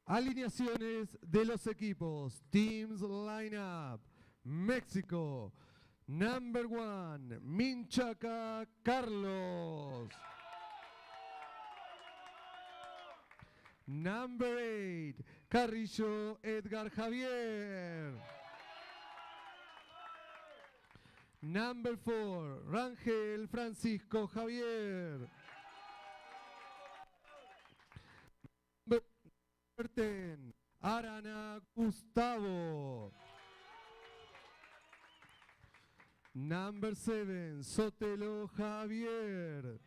Alineaciones de los equipos. Teams lineup. México. Number 1, Minchaca Carlos. Number 8, Carrillo Edgar Javier. Number 4, Rangel Francisco Javier. Number 10, Arana Gustavo. Number 7, Sotelo Javier.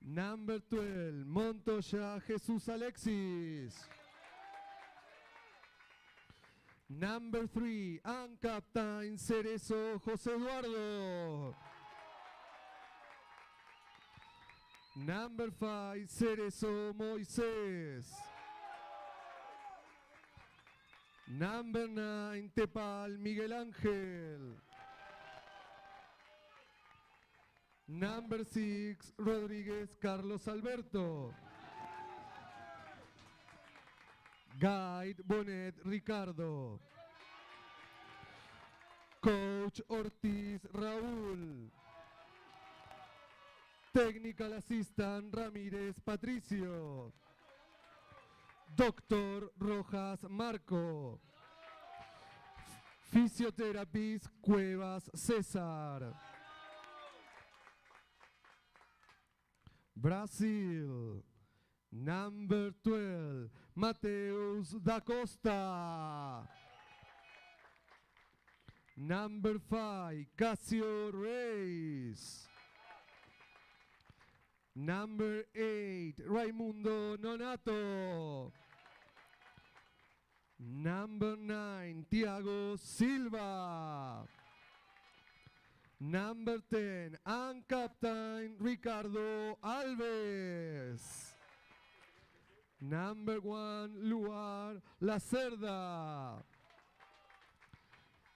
Number 12, Montoya Jesús Alexis. Number 3, and Captain Cerezo José Eduardo. Number 5, Cerezo Moisés. Number 9, Tepal Miguel Ángel. Number 6, Rodríguez Carlos Alberto. Guide Bonet Ricardo. Coach Ortiz Raúl. Technical Assistant Ramírez Patricio. Doctor Rojas Marco. Fisioterapist Cuevas César. Brasil. Number 12, Mateus da Costa. Number 5, Casio Reis. Number 8, Raimundo Nonato. Number 9, Thiago Silva. Number 10, and Captain Ricardo Alves. Number 1, Luar Lacerda.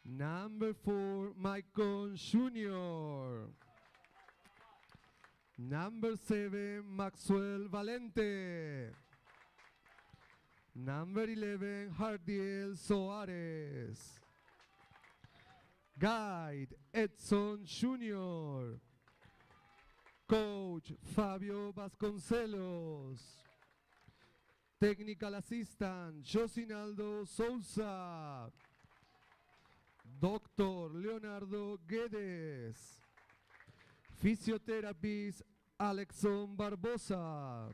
Number 4, Maicon Jr. Number 7, Maxwell Valente. Number 11, Hardiel Soares. Guide, Edson Jr. Coach, Fabio Vasconcelos. Technical Assistant, Josinaldo Souza. Doctor Leonardo Guedes. Physiotherapist, Alexon Barbosa.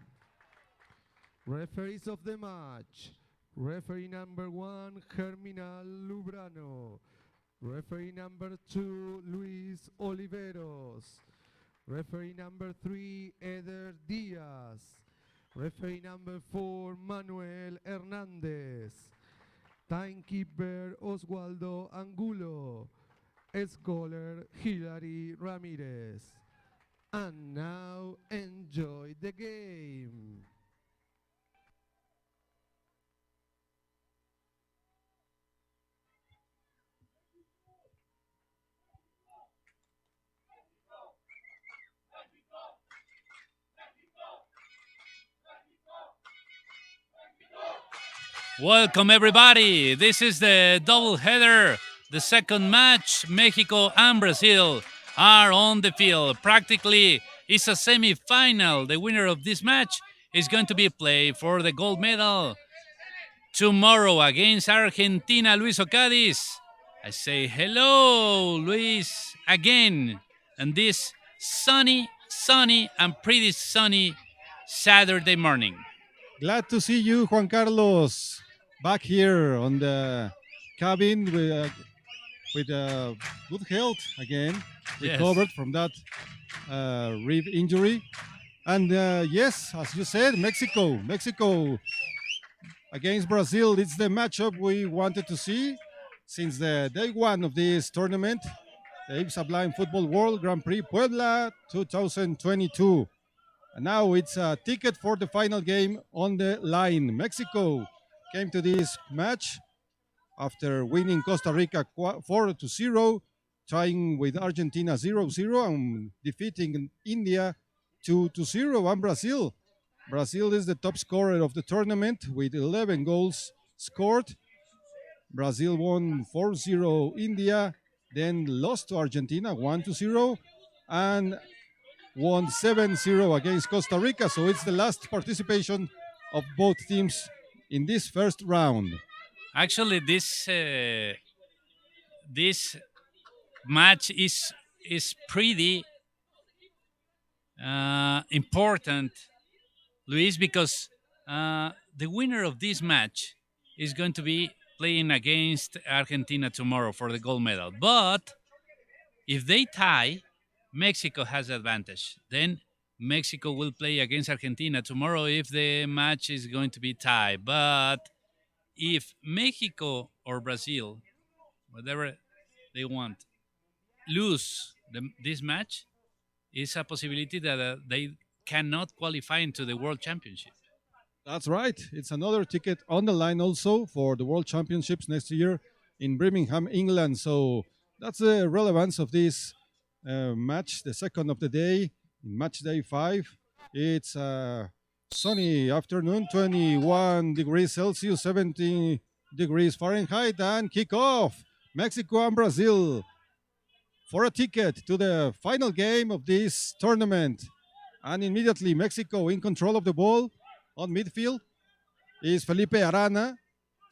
Referees of the match. Referee number 1, Germinal Lubrano. Referee number 2, Luis Oliveros. Referee number 3, Eder Díaz. Referee number 4, Manuel Hernández. Timekeeper, Oswaldo Angulo. Scholar, Hilary Ramirez. And now, enjoy the game. Welcome everybody. This is the double header. The second match, Mexico and Brazil are on the field. Practically, it's a semi-final. The winner of this match is going to be played for the gold medal tomorrow against Argentina. Luis Ocadiz. I say hello, Luis, again. And this sunny, and pretty sunny Saturday morning. Glad to see you, Juan Carlos, back here on the cabin with good health again, recovered from that rib injury. And yes, as you said, Mexico against Brazil, it's the matchup we wanted to see since the day one of this tournament, the IBSA Blind Football World Grand Prix Puebla 2022. And now it's a ticket for the final game on the line. Mexico came to this match after winning Costa Rica 4-0, tying with Argentina 0-0, and defeating India 2-0. And Brazil Brazil is the top scorer of the tournament with 11 goals scored. Brazil won 4-0 India, then lost to Argentina 1-0, and won 7-0 against Costa Rica. So it's the last participation of both teams in this first round. Actually, this match is pretty important, Luis, because the winner of this match is going to be playing against Argentina tomorrow for the gold medal. But if they tie, Mexico has advantage. Then Mexico will play against Argentina tomorrow if the match is going to be tied. But if Mexico or Brazil, whatever they want, lose this match, is a possibility that they cannot qualify into the World Championship. That's right. It's another ticket on the line also for the World Championships next year in Birmingham, England. So that's the relevance of this match, the second of the day, in match day 5. It's a sunny afternoon, 21 degrees Celsius, 17 degrees Fahrenheit, and kickoff Mexico and Brazil for a ticket to the final game of this tournament. And immediately Mexico in control of the ball on midfield is Felipe Arana,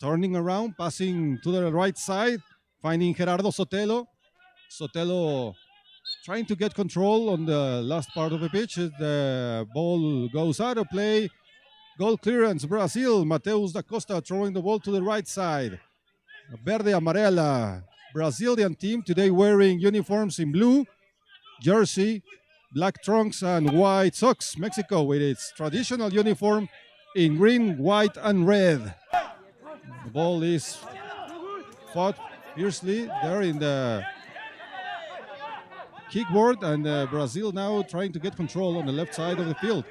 turning around, passing to the right side, finding Gerardo Sotelo. Sotelo trying to get control on the last part of the pitch. The ball goes out of play. Goal clearance, Brazil. Mateus da Costa throwing the ball to the right side. Verde Amarela, Brazilian team today wearing uniforms in blue, jersey, black trunks, and white socks. Mexico with its traditional uniform in green, white, and red. The ball is fought fiercely there in the kickboard, and Brazil now trying to get control on the left side of the field.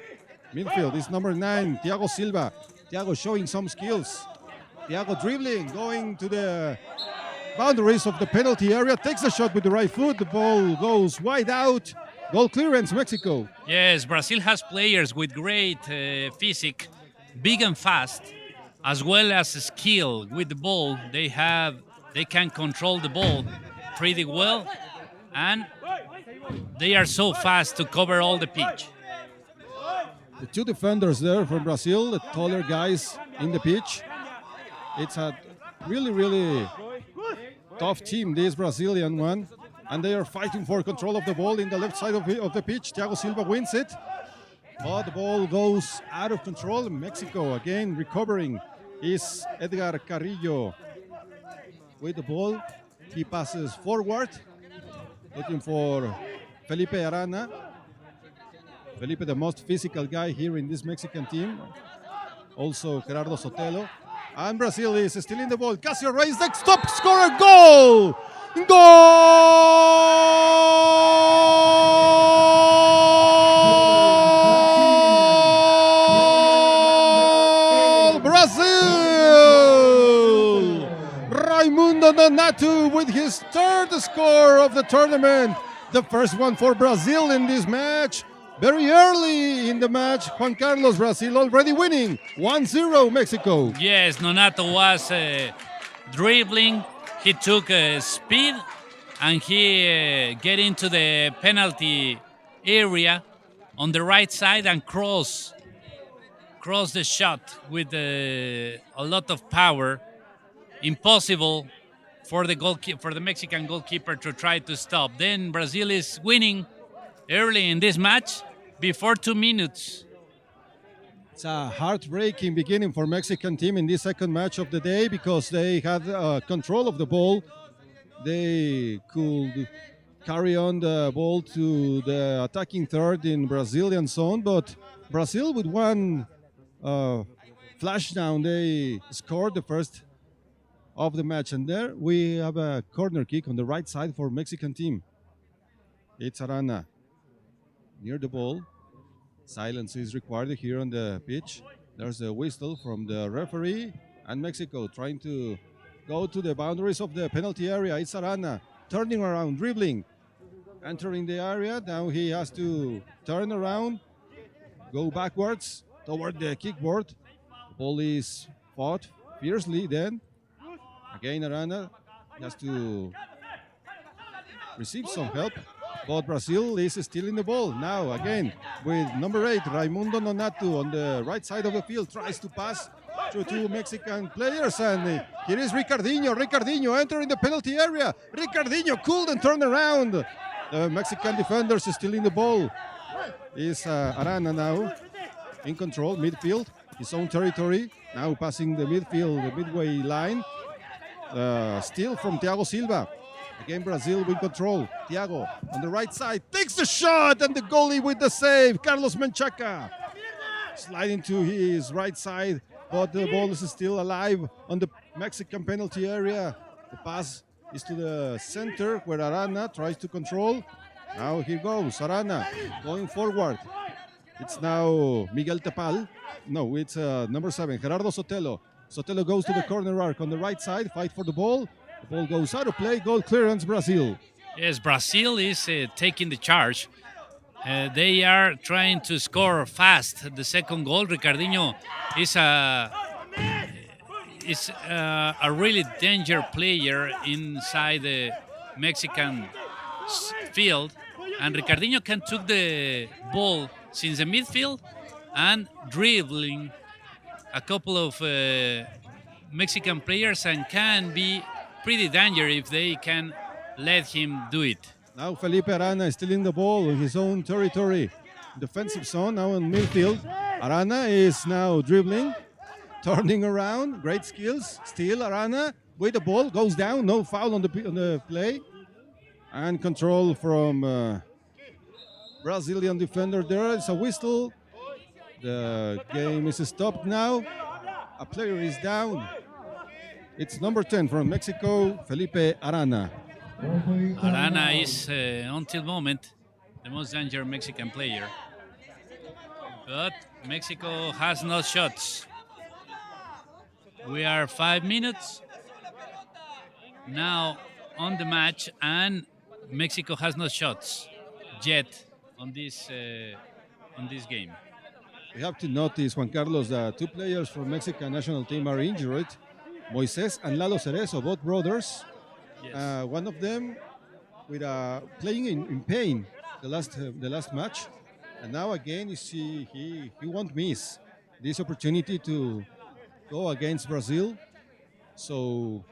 Midfield is number 9, Thiago Silva. Thiago showing some skills. Thiago dribbling, going to the boundaries of the penalty area, takes a shot with the right foot. The ball goes wide out. Goal clearance, Mexico. Yes, Brazil has players with great physique, big and fast, as well as skill with the ball. They can control the ball pretty well, and they are so fast to cover all the pitch. The two defenders there from Brazil, the taller guys in the pitch. It's a really, really tough team, this Brazilian one. And they are fighting for control of the ball in the left side of the pitch. Thiago Silva wins it. But the ball goes out of control. Mexico again recovering is Edgar Carrillo with the ball. He passes forward, looking for Felipe Arana. Felipe, the most physical guy here in this Mexican team. Also Gerardo Sotelo. And Brazil is stealing the ball. Casio Reyes, next stop, score a goal! Goal! Brazil! Raimundo Nonato with his third score of the tournament. The first one for Brazil in this match. Very early in the match, Juan Carlos, Brazil already winning 1-0 Mexico. Yes, Nonato was dribbling. He took speed and he get into the penalty area on the right side and cross the shot with a lot of power. Impossible for the Mexican goalkeeper to try to stop. Then Brazil is winning early in this match before 2 minutes. It's a heartbreaking beginning for Mexican team in this second match of the day because they had control of the ball. They could carry on the ball to the attacking third in Brazilian zone, but Brazil with one flash down, they scored the first of the match. And there we have a corner kick on the right side for Mexican team. It's Arana near the ball. Silence is required here on the pitch. There's a whistle from the referee, and Mexico trying to go to the boundaries of the penalty area. It's Arana turning around, dribbling, entering the area. Now he has to turn around, go backwards, toward the kickboard. The ball is fought fiercely then. Again, Arana has to receive some help. But Brazil is stealing the ball. Now, again, with number 8, Raimundo Nonato on the right side of the field, tries to pass through two Mexican players. And here is Ricardinho. Ricardinho entering the penalty area. Ricardinho couldn't turn around. The Mexican defenders stealing the ball. Is Arana now in control, midfield, his own territory. Now passing the midfield, the midway line. Steal from Thiago Silva. Again, Brazil with control. Thiago on the right side takes the shot, and the goalie with the save. Carlos Menchaca sliding to his right side, but the ball is still alive on the Mexican penalty area. The pass is to the center where Arana tries to control. Now here goes Arana going forward. It's now Miguel Tepal. No, it's number 7, Gerardo Sotelo. Sotelo goes to the corner arc on the right side, fight for the ball. The ball goes out of play, goal clearance, Brazil. Yes, Brazil is taking the charge. They are trying to score fast. The second goal, Ricardinho is a really danger player inside the Mexican field. And Ricardinho can took the ball since the midfield and dribbling a couple of Mexican players and can be pretty dangerous if they can let him do it. Now Felipe Arana is stealing the ball in his own territory. Defensive zone now in midfield. Arana is now dribbling, turning around, great skills. Still Arana with the ball, goes down, no foul on the play. And control from Brazilian defender there. It's a whistle. The game is stopped now. A player is down. It's number 10 from Mexico, Felipe Arana. Arana is, until moment, the most dangerous Mexican player. But Mexico has no shots. We are 5 minutes now on the match, and Mexico has no shots yet on this game. We have to notice, Juan Carlos, that 2 players from Mexican national team are injured. Moises and Lalo Cerezo, both brothers. Yes. One of them with playing in pain the last match, and now again he won't miss this opportunity to go against Brazil. So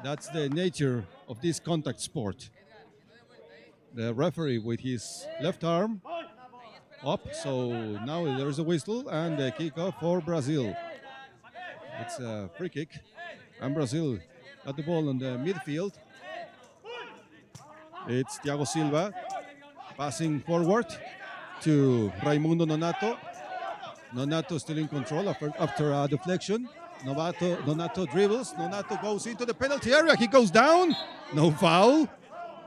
that's the nature of this contact sport. The referee with his left arm up, so now there's a whistle and a kickoff for Brazil. It's a free kick, and Brazil got the ball on the midfield. It's Thiago Silva passing forward to Raimundo Nonato. Nonato still in control after a deflection. Nonato dribbles. Nonato goes into the penalty area. He goes down. No foul.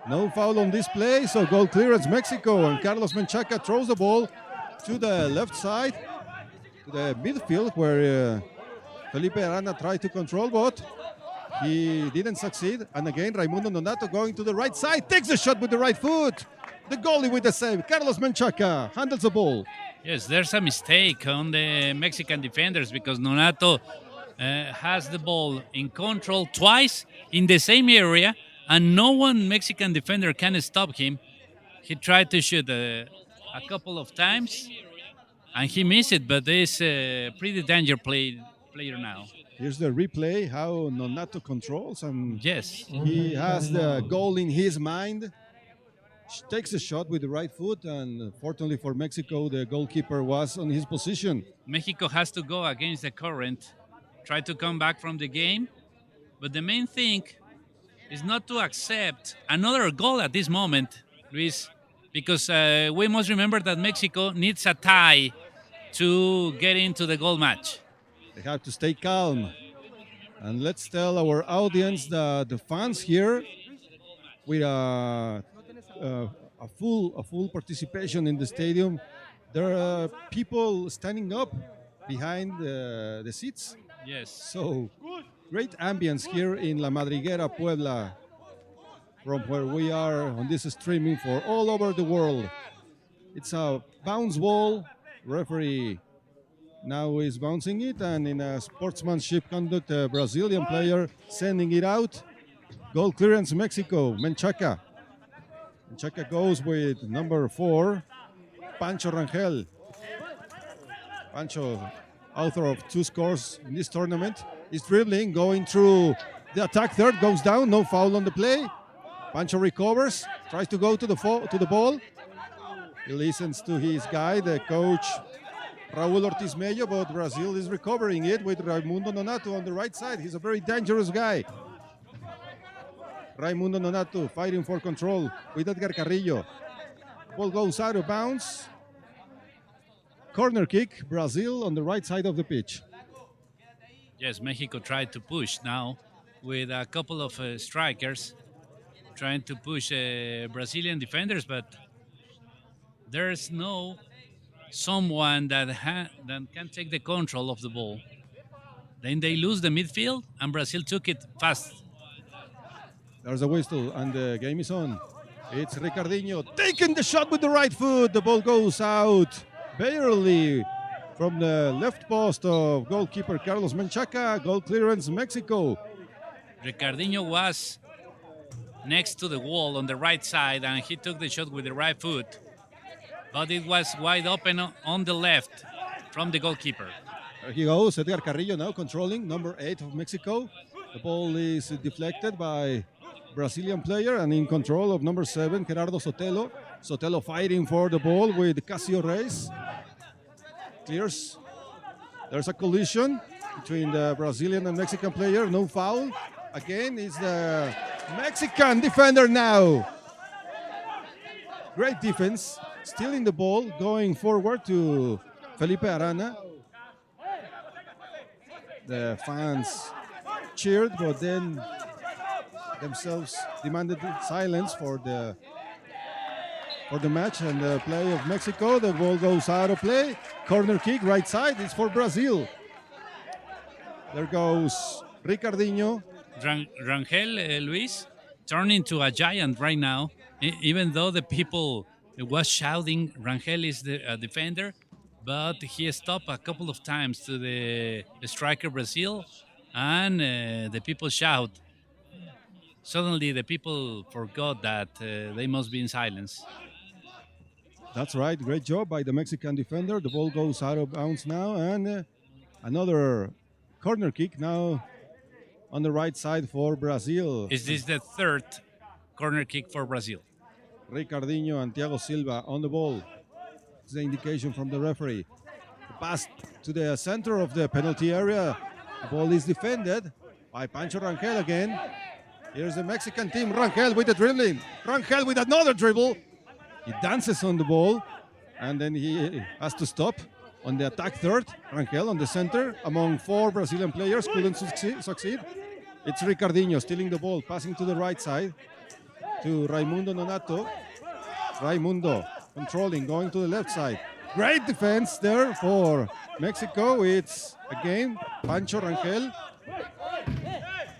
No foul on this play, so goal clearance Mexico. And Carlos Menchaca throws the ball to the left side, to the midfield, where Felipe Arana tried to control, but he didn't succeed. And again, Raimundo Nonato going to the right side, takes the shot with the right foot. The goalie with the save. Carlos Menchaca handles the ball. Yes, there's a mistake on the Mexican defenders because Nonato has the ball in control twice in the same area, and no one Mexican defender can stop him. He tried to shoot a couple of times, and he missed it, but there's a pretty dangerous player now. Here's the replay, how Nonato controls, and Yes. he has the goal in his mind. Takes the shot with the right foot, and fortunately for Mexico, the goalkeeper was on his position. Mexico has to go against the current, try to come back from the game, but the main thing is not to accept another goal at this moment, Luis, because we must remember that Mexico needs a tie to get into the goal match. They have to stay calm. And let's tell our audience that the fans here, with a full participation in the stadium, there are people standing up behind the seats. Yes. So great ambience here in La Madriguera, Puebla, from where we are on this streaming for all over the world. It's a bounce ball. Referee Now he's bouncing it, and in a sportsmanship conduct, a Brazilian player sending it out. Goal clearance, Mexico. Menchaca. Menchaca goes with number 4, Pancho Rangel. Pancho, author of 2 scores in this tournament, is dribbling, going through the attack third, goes down, no foul on the play. Pancho recovers, tries to go to the ball. He listens to his guy, the coach, Raul Ortiz Mello, but Brazil is recovering it with Raimundo Nonato on the right side. He's a very dangerous guy. Raimundo Nonato fighting for control with Edgar Carrillo. Ball goes out of bounds. Corner kick, Brazil on the right side of the pitch. Yes, Mexico tried to push now with a couple of strikers trying to push Brazilian defenders, but there's no someone that can take the control of the ball. Then they lose the midfield, and Brazil took it fast. There's a whistle, and the game is on. It's Ricardinho taking the shot with the right foot. The ball goes out barely from the left post of goalkeeper Carlos Menchaca. Goal clearance, Mexico. Ricardinho was next to the wall on the right side, and he took the shot with the right foot. But it was wide open on the left from the goalkeeper. There he goes, Edgar Carrillo now controlling, number 8 of Mexico. The ball is deflected by Brazilian player, and in control of number 7, Gerardo Sotelo. Sotelo fighting for the ball with Casio Reyes. Clears. There's a collision between the Brazilian and Mexican player, no foul. Again, it's the Mexican defender now. Great defense, stealing the ball, going forward to Felipe Arana. The fans cheered, but then themselves demanded silence for the match and the play of Mexico. The ball goes out of play. Corner kick, right side, it's for Brazil. There goes Ricardinho. Rangel, Luis, turned into a giant right now. Even though the people was shouting, Rangel is the defender, but he stopped a couple of times to the striker Brazil, and the people shout. Suddenly, the people forgot that they must be in silence. That's right. Great job by the Mexican defender. The ball goes out of bounds now, and another corner kick now on the right side for Brazil. Is this the third corner kick for Brazil? Ricardinho and Thiago Silva on the ball. It's the indication from the referee. The pass to the center of the penalty area. The ball is defended by Pancho Rangel again. Here's the Mexican team. Rangel with the dribbling. Rangel with another dribble. He dances on the ball, and then he has to stop on the attack third. Rangel on the center among 4 Brazilian players couldn't succeed. It's Ricardinho stealing the ball, passing to the right side to Raimundo Nonato. Raimundo controlling, going to the left side. Great defense there for Mexico. It's again Pancho Rangel.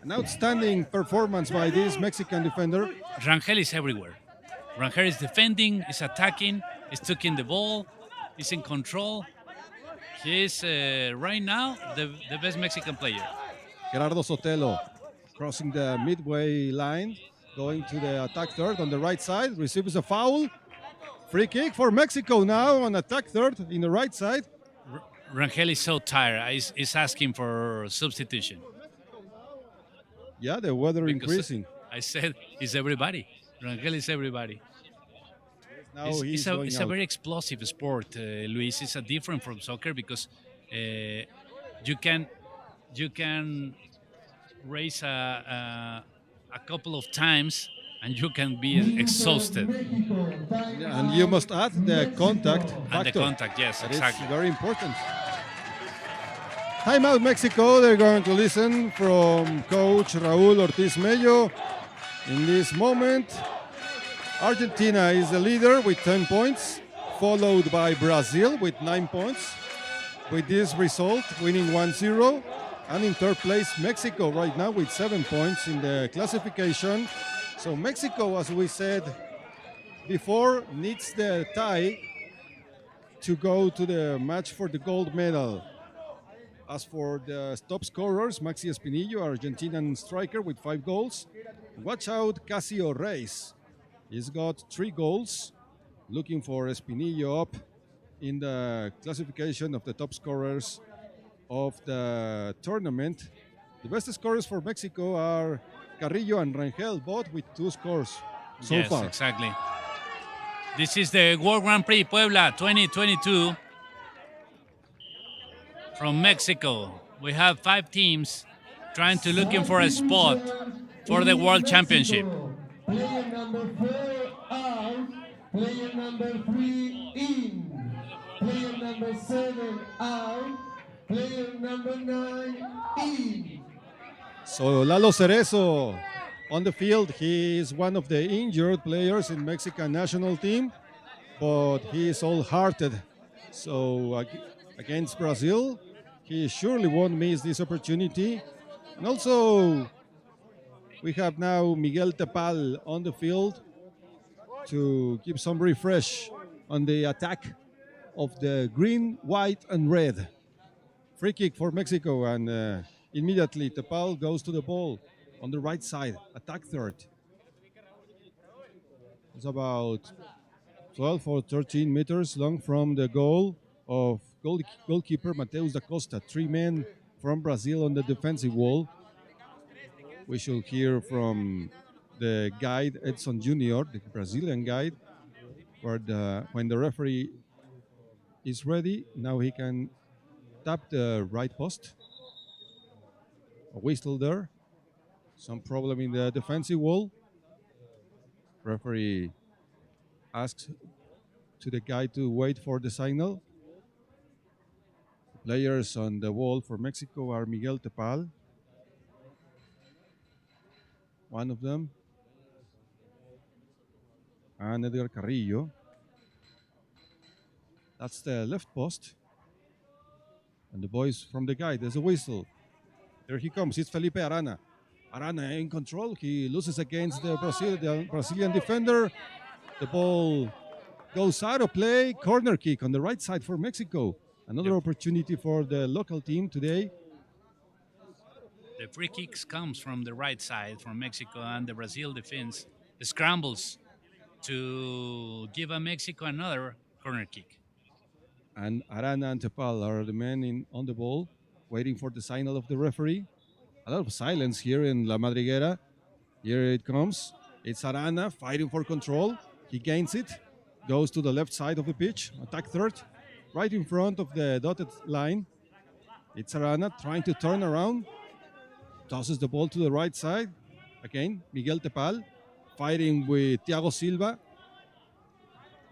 An outstanding performance by this Mexican defender. Rangel is everywhere. Rangel is defending, is attacking, is taking the ball, is in control. He is right now the best Mexican player. Gerardo Sotelo crossing the midway line, going to the attack third on the right side, receives a foul. Free kick for Mexico now on attack third in the right side. Rangel is so tired. He's asking for substitution. Yeah, the weather increasing. I said he's everybody. Rangel is everybody. Now it's a very explosive sport, Luis. It's different from soccer because you can race a couple of times and you can be exhausted. And you must add the contact factor. And the contact, yes, exactly. It's very important. Timeout Mexico. They're going to listen from coach Raul Ortiz Mello. In this moment, Argentina is the leader with 10 points, followed by Brazil with 9 points. With this result, winning 1-0. And in third place, Mexico right now with 7 points in the classification. So Mexico, as we said before, needs the tie to go to the match for the gold medal. As for the top scorers, Maxi Espinillo, Argentinian striker with 5 goals. Watch out, Casio Reis. He's got 3 goals. Looking for Espinillo up in the classification of the top scorers of the tournament. The best scorers for Mexico are Carrillo and Rangel, both with 2 scores so far. Yes, exactly. This is the World Grand Prix Puebla 2022 from Mexico. We have 5 teams trying to looking for a spot for the World Championship. Player number 4 out. Player number 3 in. Player number 7 out. Player number 9 in. So Lalo Cerezo on the field. He is one of the injured players in Mexican national team, but he is all-hearted. So against Brazil, he surely won't miss this opportunity. And also, we have now Miguel Tepal on the field to give some refresh on the attack of the green, white, and red. Free kick for Mexico, and immediately Tepal goes to the ball on the right side, attack third. It's about 12 or 13 meters long from the goal of goalkeeper Mateus da Costa. 3 men from Brazil on the defensive wall. We should hear from the guide Edson Jr., the Brazilian guide, when the referee is ready. Now he can tap the right post. A whistle there. Some problem in the defensive wall. Referee asks to the guy to wait for the signal. Players on the wall for Mexico are Miguel Tepal, one of them, and Edgar Carrillo. That's the left post. And the boys from the guide, there's a whistle. There he comes, it's Felipe Arana. Arana in control, he loses against the Brazilian defender. The ball goes out of play, corner kick on the right side for Mexico. Another opportunity for the local team today. The free kicks comes from the right side from Mexico, and the Brazil defense scrambles to give a Mexico another corner kick. And Arana and Tepal are the men on the ball, waiting for the signal of the referee. A lot of silence here in La Madriguera. Here it comes. It's Arana fighting for control. He gains it, goes to the left side of the pitch, attack third, right in front of the dotted line. It's Arana trying to turn around, tosses the ball to the right side. Again, Miguel Tepal fighting with Thiago Silva.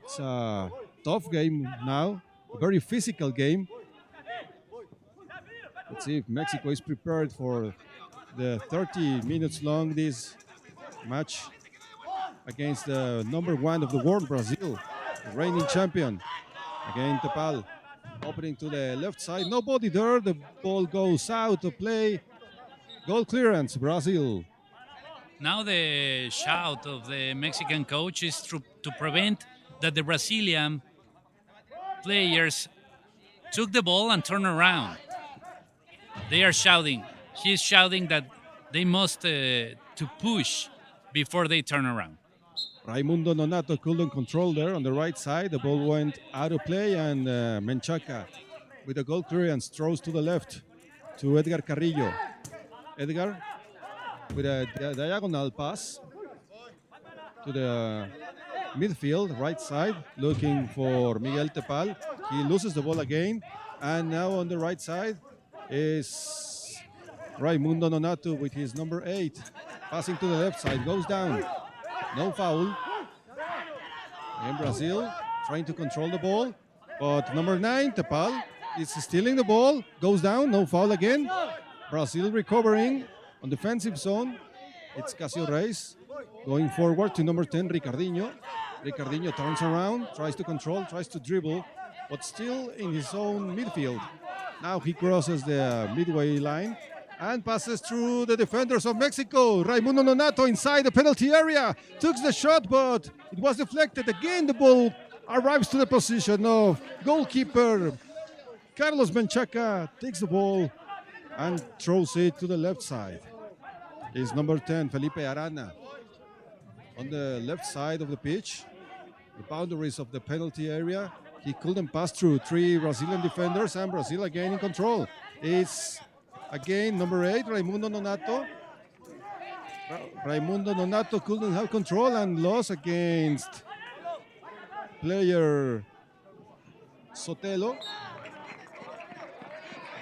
It's a tough game now, a very physical game. Let's see if Mexico is prepared for the 30 minutes long this match against the number 1 of the world, Brazil, the reigning champion. Again, Tepal opening to the left side. Nobody there. The ball goes out of play. Goal clearance, Brazil. Now the shout of the Mexican coach is to prevent that the Brazilian players took the ball and turn around. They are shouting. He's shouting that they must to push before they turn around. Raimundo Nonato couldn't control there on the right side. The ball went out of play, and Menchaca with a goal clearance throws to the left to Edgar Carrillo. Edgar with a diagonal pass to the midfield, right side, looking for Miguel Tepal. He loses the ball again, and now on the right side is Raimundo Nonato with his number 8, passing to the left side, goes down. No foul. And Brazil trying to control the ball, but number 9, Tepal, is stealing the ball, goes down, no foul again. Brazil recovering on defensive zone. It's Casio Reis going forward to number 10, Ricardinho. Ricardinho turns around, tries to control, tries to dribble, but still in his own midfield. Now he crosses the midway line and passes through the defenders of Mexico. Raimundo Nonato inside the penalty area, took the shot, but it was deflected. Again, the ball arrives to the position of goalkeeper Carlos Menchaca takes the ball and throws it to the left side. It's number 10, Felipe Arana. On the left side of the pitch, the boundaries of the penalty area. He couldn't pass through 3 Brazilian defenders, and Brazil again in control. It's again number 8, Raimundo Nonato. Raimundo Nonato couldn't have control and lost against player Sotelo.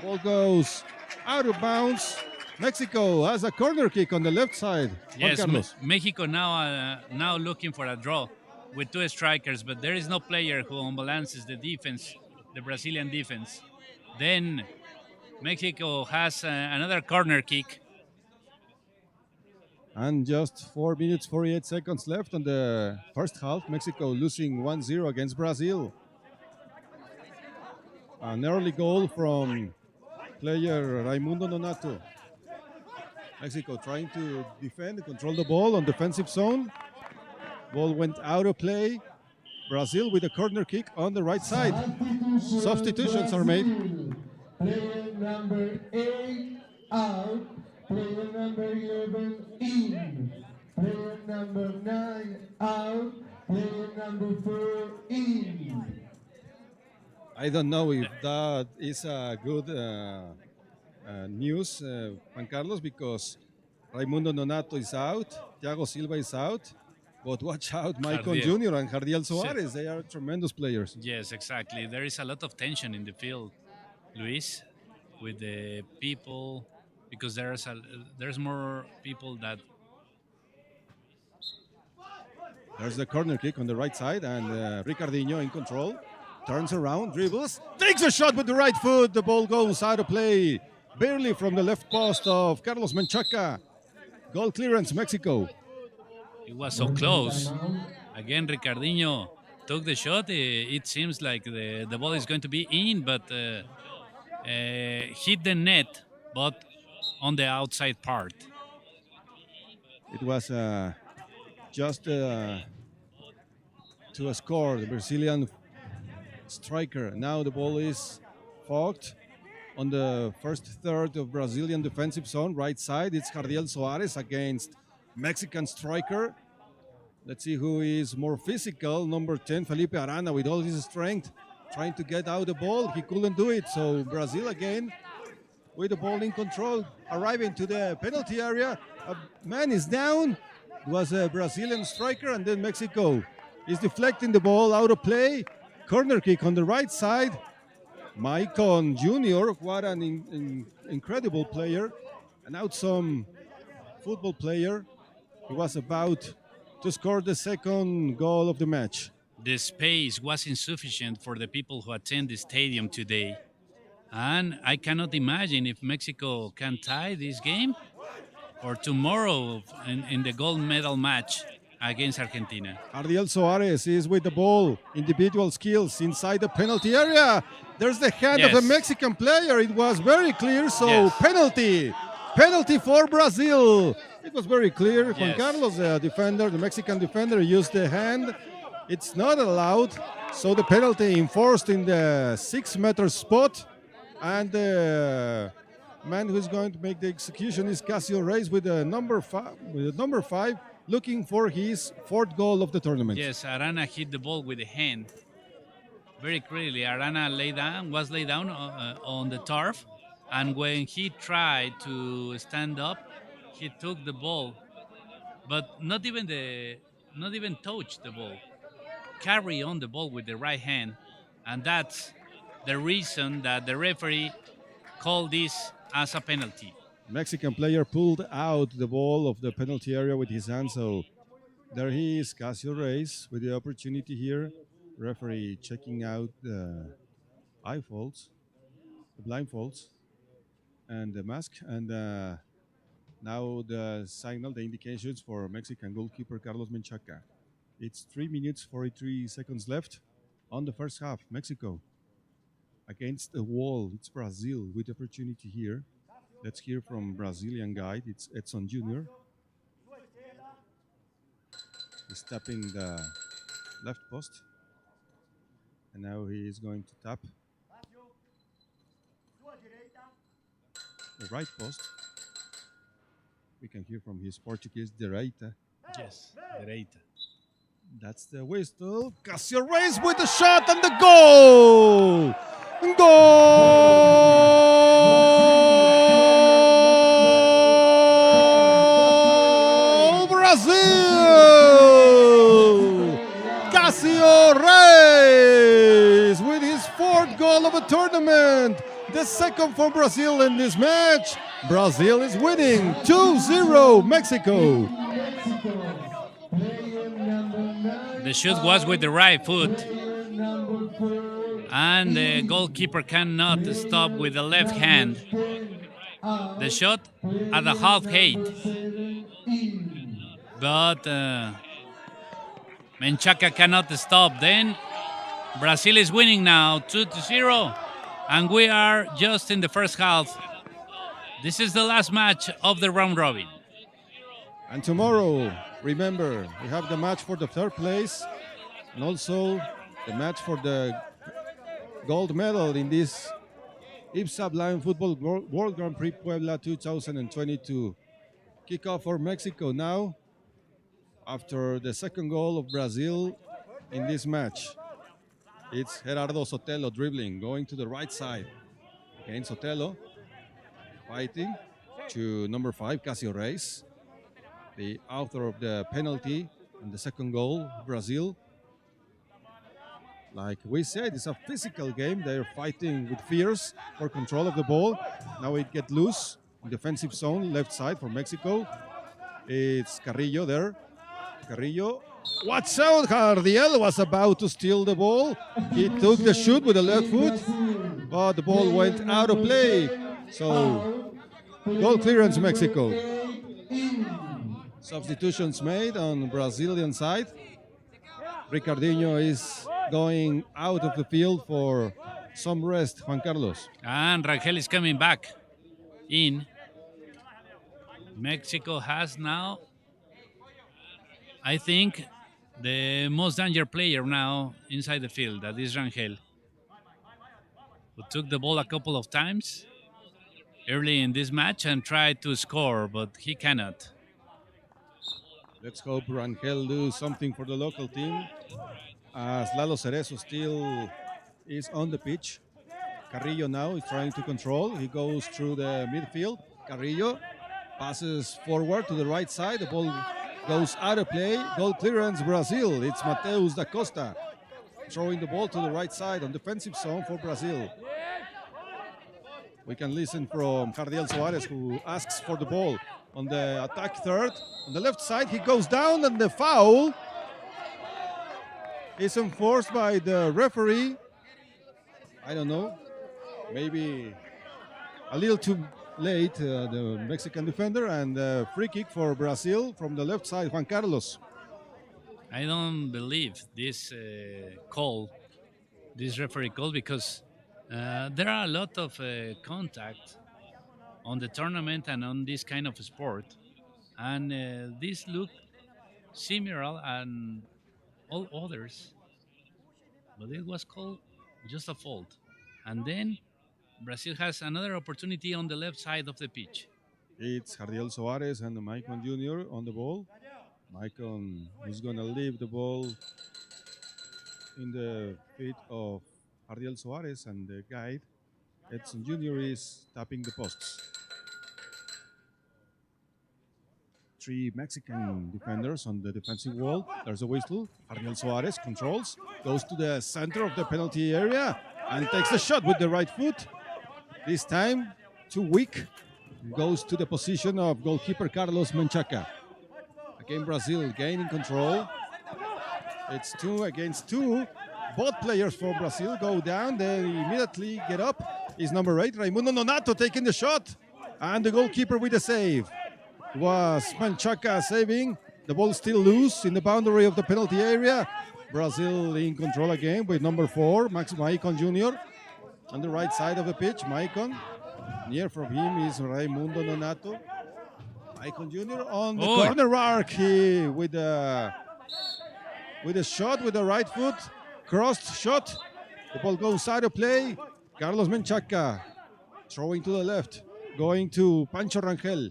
Ball goes out of bounds. Mexico has a corner kick on the left side. Yes, Mexico now looking for a draw with 2 strikers, but there is no player who unbalances the defense, the Brazilian defense. Then Mexico has another corner kick. And just 4 minutes, 48 seconds left on the first half. Mexico losing 1-0 against Brazil. An early goal from player Raimundo Nonato. Mexico trying to defend, control the ball on defensive zone. Ball went out of play. Brazil with a corner kick on the right side. Substitutions are made. Player number 8 out. Player number 11 in. Player number 9 out. Player number 4 in. I don't know if that is a good news, Juan Carlos, because Raimundo Nonato is out, Thiago Silva is out, but watch out, Maicon Jr. and Jardiel Soares, they are tremendous players. Yes, exactly. There is a lot of tension in the field, Luis, with the people, because there's more people that... There's the corner kick on the right side, and Ricardinho in control. Turns around, dribbles, takes a shot with the right foot. The ball goes out of play, barely from the left post of Carlos Menchaca. Goal clearance, Mexico. It was so close. Again, Ricardinho took the shot. It seems like the ball is going to be in, but hit the net, but on the outside part. It was just to score the Brazilian striker. Now the ball is fogged on the first third of Brazilian defensive zone, right side. It's Jardiel Soares against Mexican striker. Let's see who is more physical. Number 10, Felipe Arana, with all his strength, trying to get out the ball. He couldn't do it. So Brazil again with the ball in control, arriving to the penalty area. A man is down. It was a Brazilian striker, and then Mexico is deflecting the ball out of play. Corner kick on the right side. Maicon Jr., what an incredible player. An outsome football player. He was about to score the second goal of the match. The space was insufficient for the people who attend the stadium today. And I cannot imagine if Mexico can tie this game or tomorrow in the gold medal match against Argentina. Jardiel Soares is with the ball. Individual skills inside the penalty area. There's the hand of a Mexican player. It was very clear, so penalty. Penalty for Brazil. It was very clear. Juan Carlos, the defender, the Mexican defender, used the hand. It's not allowed, so the penalty enforced in the 6-meter spot. And the man who is going to make the execution is Casio Reyes with the number 5. Looking for his 4th goal of the tournament. Yes, Arana hit the ball with the hand very clearly. Arana was laid down on the turf, and when he tried to stand up, he took the ball, but not even touched the ball. Carry on the ball with the right hand, and that's the reason that the referee called this as a penalty. Mexican player pulled out the ball of the penalty area with his hand, so there he is, Casio Reyes, with the opportunity here. Referee checking out the eye folds, the blindfolds, and the mask, and now the signal, the indications for Mexican goalkeeper Carlos Menchaca. It's 3 minutes, 43 seconds left on the first half. Mexico against the wall. It's Brazil with the opportunity here. Let's hear from Brazilian guide. It's Edson Jr. He's tapping the left post. And now he is going to tap the right post. We can hear from his Portuguese, direita. Yes, direita. That's the whistle. Casio Reyes with the shot and the goal! Goal! Brazil! Casio Reyes with his fourth goal of a tournament. The second for Brazil in this match. Brazil is winning 2-0 Mexico. The shoot was with the right foot, and the goalkeeper cannot stop with the left hand. The shot at the half height, but Menchaca cannot stop. Then Brazil is winning now 2-0, and we are just in the first half. This is the last match of the round robin. And tomorrow, remember, we have the match for the third place and also the match for the gold medal in this IBSA Blind Football World Grand Prix Puebla 2022. Kickoff for Mexico now after the second goal of Brazil in this match. It's Gerardo Sotelo dribbling, going to the right side. Again, Sotelo fighting to number 5, Casio Reyes, the author of the penalty and the second goal, Brazil. Like we said, it's a physical game. They're fighting with fierce for control of the ball. Now it gets loose in defensive zone, left side for Mexico. It's Carrillo there. Carrillo, watch out, Jardiel was about to steal the ball. He took the shoot with the left foot, but the ball went out of play. So, goal clearance, Mexico. Substitutions made on Brazilian side. Ricardinho is going out of the field for some rest, Juan Carlos. And Rangel is coming back in. Mexico has now, I think, the most danger player now inside the field. That is Rangel, who took the ball a couple of times early in this match and tried to score, but he cannot. Let's hope Rangel do something for the local team, as Lalo Cerezo still is on the pitch. Carrillo now is trying to control. He goes through the midfield. Carrillo passes forward to the right side. The ball goes out of play. Goal clearance, Brazil. It's Mateus da Costa throwing the ball to the right side on defensive zone for Brazil. We can listen from Jardiel Soares, who asks for the ball on the attack third. On the left side, he goes down, and the foul is enforced by the referee. I don't know, maybe a little too late, the Mexican defender, and free kick for Brazil from the left side, Juan Carlos. I don't believe this this referee call, because there are a lot of contact on the tournament and on this kind of sport, and this look similar and all others, but it was called just a fault. And then Brazil has another opportunity on the left side of the pitch. It's Jardiel Soares and Maicon Jr. on the ball. Maicon is going to leave the ball in the feet of Jardiel Soares, and the guide, Edson Jr., is tapping the posts. 3 Mexican defenders on the defensive wall. There's a whistle. Jardiel Soares controls, goes to the center of the penalty area, and takes the shot with the right foot. This time, too weak. Goes to the position of goalkeeper Carlos Menchaca. Again, Brazil gaining control. It's 2 against 2. Both players for Brazil go down. They immediately get up. Is number 8, Raimundo Nonato, taking the shot. And the goalkeeper with the save. It was Menchaca saving. The ball still loose in the boundary of the penalty area. Brazil in control again with number 4, Maicon Jr. On the right side of the pitch, Maicon. Near from him is Raimundo Nonato. Maicon Jr. on the corner arc with a shot with the right foot. Crossed shot. The ball goes out of play. Carlos Menchaca throwing to the left. going to Pancho Rangel.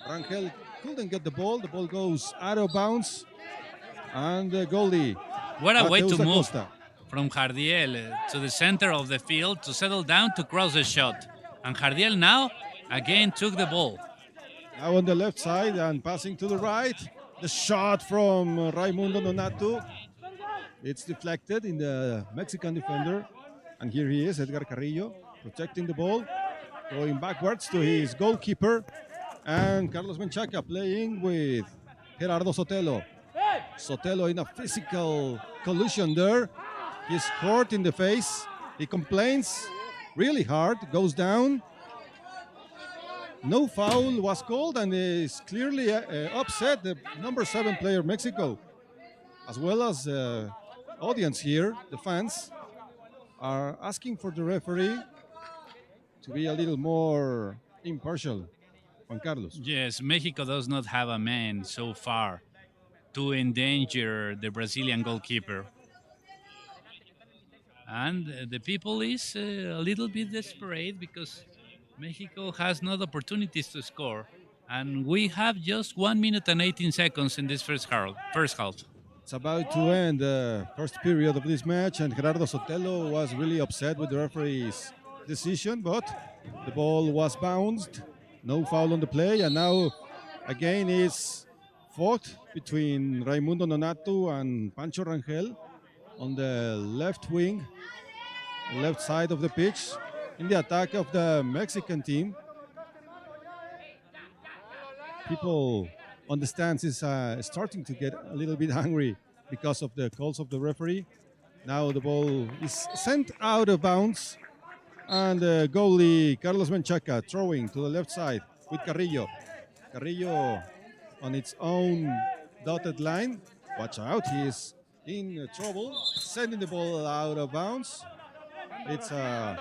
Rangel couldn't get the ball. The ball goes out of bounds. And the goalie, What a way Mateus to move Acosta. from Jardiel to the center of the field to settle down to cross the shot. And Jardiel now again took the ball. Now on the left side and passing to the right. The shot from Raimundo Nonato. It's deflected in the Mexican defender. And here he is, Edgar Carrillo, protecting the ball. Going backwards to his goalkeeper. And Carlos Menchaca playing with Gerardo Sotelo. Sotelo in a physical collision there. He's hurt in the face. He complains really hard, goes down. No foul was called and is clearly upset the number 7 player Mexico, as well as audience here, the fans, are asking for the referee to be a little more impartial. Juan Carlos. Yes, Mexico does not have a man so far to endanger the Brazilian goalkeeper. And the people is a little bit desperate because Mexico has no opportunities to score. And we have just 1 minute and 18 seconds in this first half. It's about to end the first period of this match, and Gerardo Sotelo was really upset with the referee's decision, but the ball was bounced, no foul on the play, and now again is fought between Raimundo Nonato and Pancho Rangel on the left wing, left side of the pitch, in the attack of the Mexican team. People on the stands is starting to get a little bit hungry because of the calls of the referee. Now the ball is sent out of bounds, and the goalie Carlos Menchaca throwing to the left side with Carrillo. Carrillo on its own dotted line. Watch out, he is in trouble, sending the ball out of bounds. It's a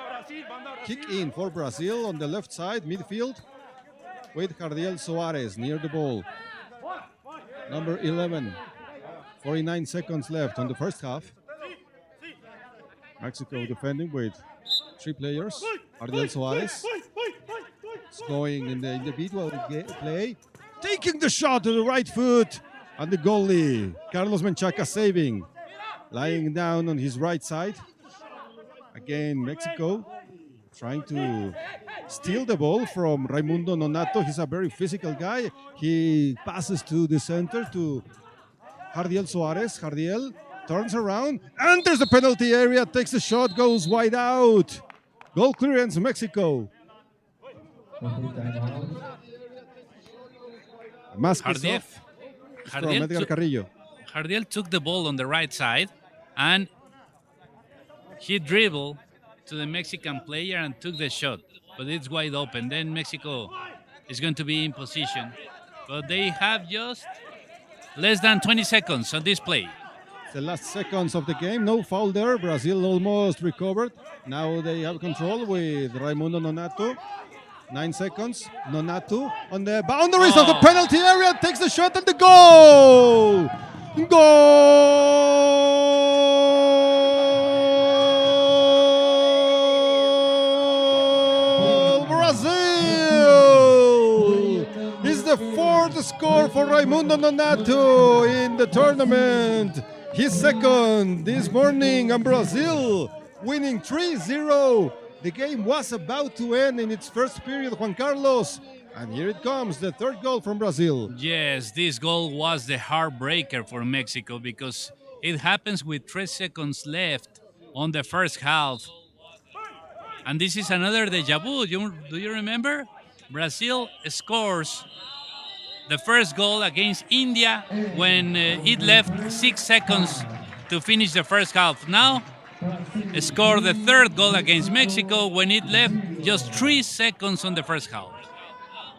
kick in for Brazil on the left side, midfield, with Jardiel Soares near the ball. Number 11, 49 seconds left on the first half. Mexico defending with 3 players. Jardiel Soares is going in the individual play, taking the shot to the right foot, and the goalie, Carlos Menchaca, saving, lying down on his right side. Again, Mexico trying to steal the ball from Raimundo Nonato. He's a very physical guy. He passes to the center to Jardiel Soares. Jardiel turns around, enters the penalty area, takes the shot, goes wide out. Goal clearance, Mexico. Mask is off from Edgar Carrillo. Jardiel took the ball on the right side and he dribbled to the Mexican player and took the shot, but it's wide open. Then Mexico is going to be in position, but they have just less than 20 seconds on this play. The last seconds of the game, no foul there. Brazil almost recovered. Now they have control with Raimundo Nonato. 9 seconds. Nonato on the boundaries of the penalty area, takes the shot and the goal! Goal! Brazil! Is the 4th score for Raimundo Nonato in the tournament. His second this morning, and Brazil winning 3-0. The game was about to end in its first period, Juan Carlos. And here it comes, the 3rd goal from Brazil. Yes, this goal was the heartbreaker for Mexico because it happens with 3 seconds left on the first half. And this is another deja vu. Do you remember? Brazil scores the first goal against India when it left 6 seconds to finish the first half. Now, scored the 3rd goal against Mexico when it left just 3 seconds on the first half.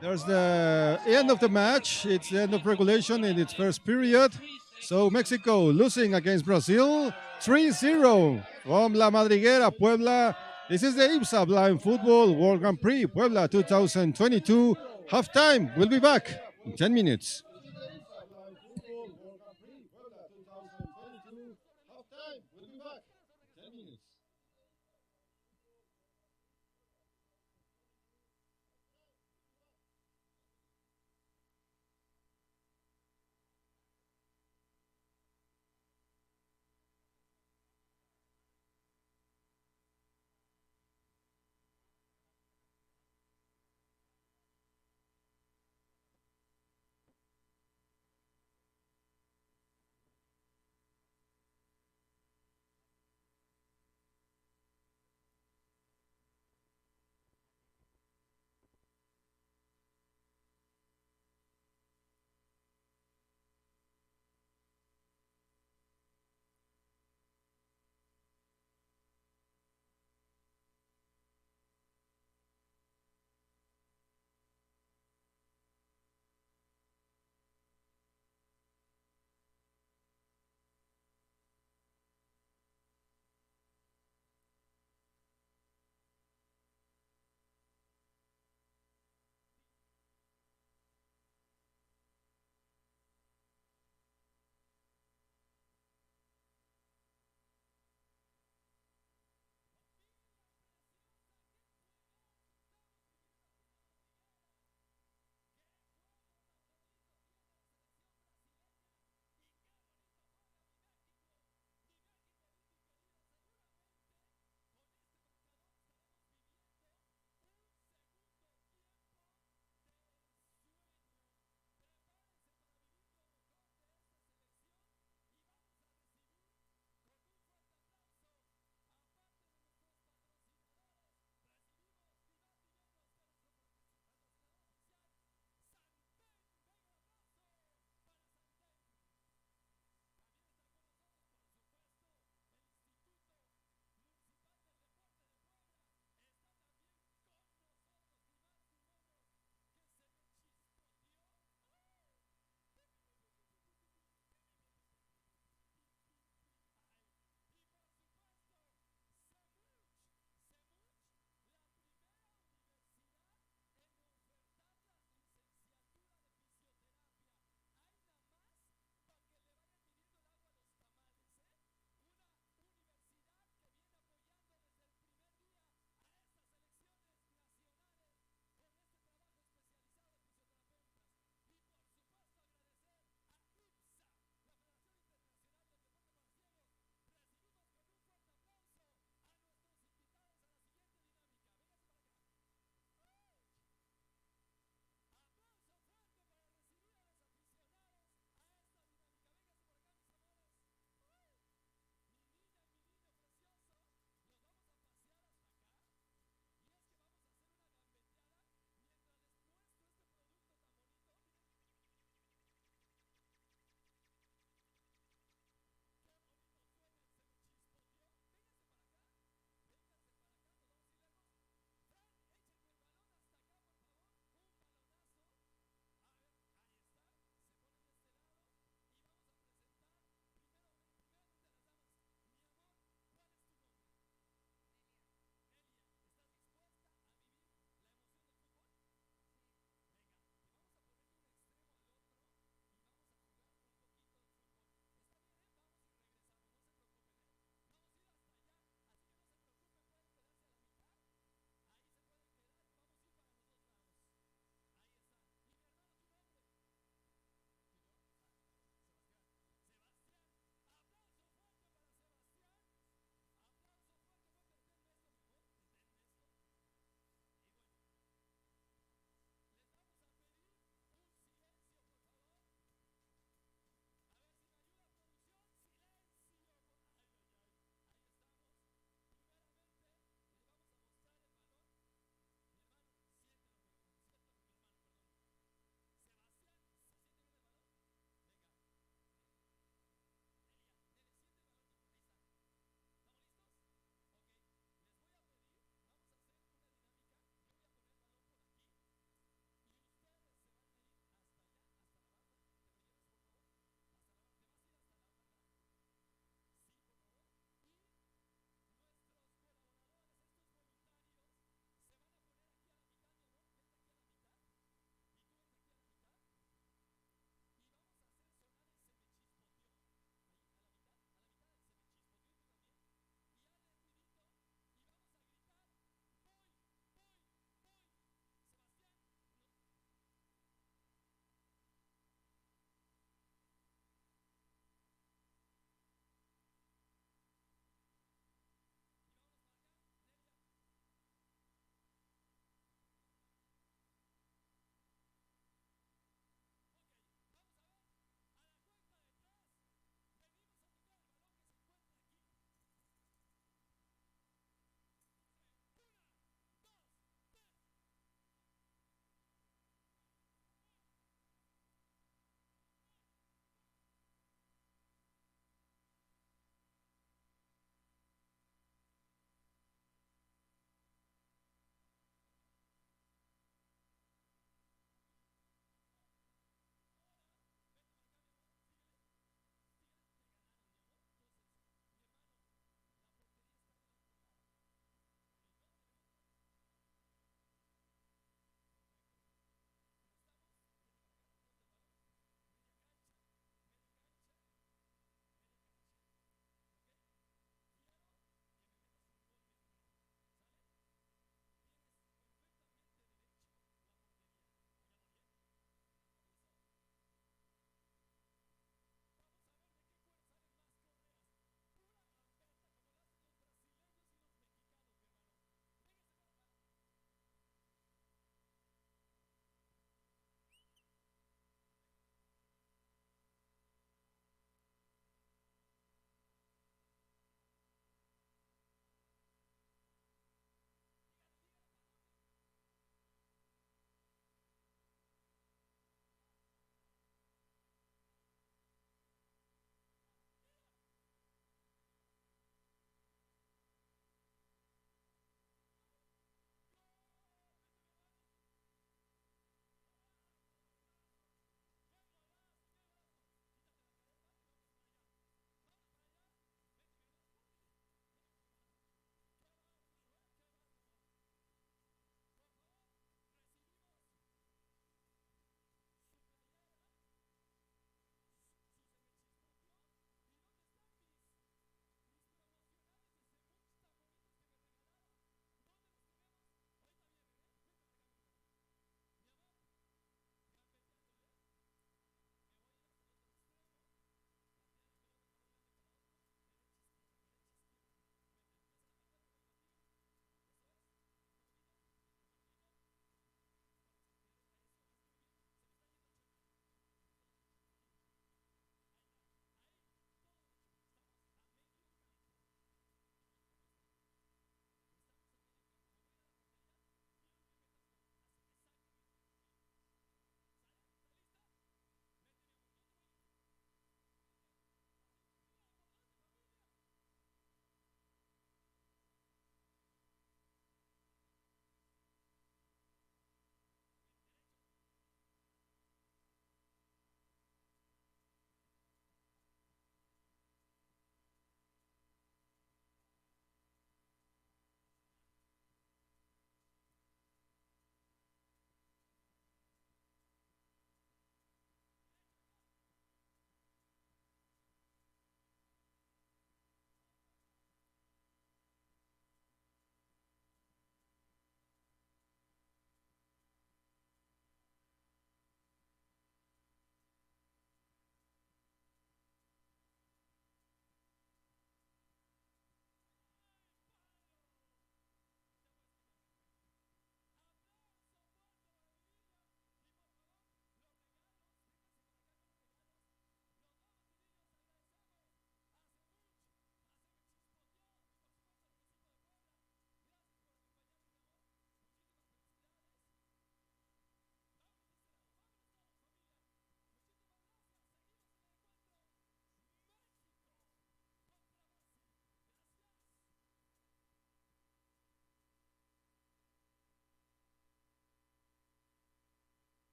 There's the end of the match. It's the end of regulation in its first period. So Mexico losing against Brazil 3-0 from La Madriguera, Puebla. This is the IBSA Blind Football World Grand Prix Puebla 2022. Halftime. We'll be back in 10 minutes.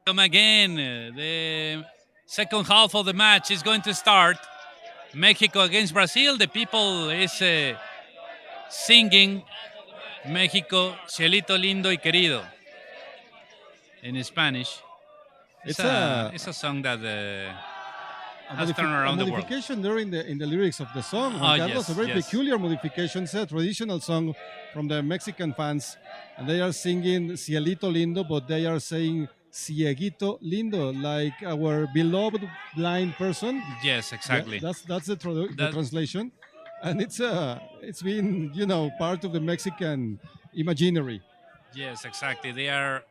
Come again. The second half of the match is going to start. Mexico against Brazil. The people is singing México, cielito lindo y querido in Spanish. It's a song that has turned around the world. Modification there in the lyrics of the song. Oh, Juan Carlos, yes, a very yes. peculiar modification. It's a traditional song from the Mexican fans, and they are singing Cielito Lindo, but they are saying Cieguito Lindo, like our beloved blind person. Yes, exactly. Yeah, that's the translation, and it's been part of the Mexican imaginary. Yes, exactly. They are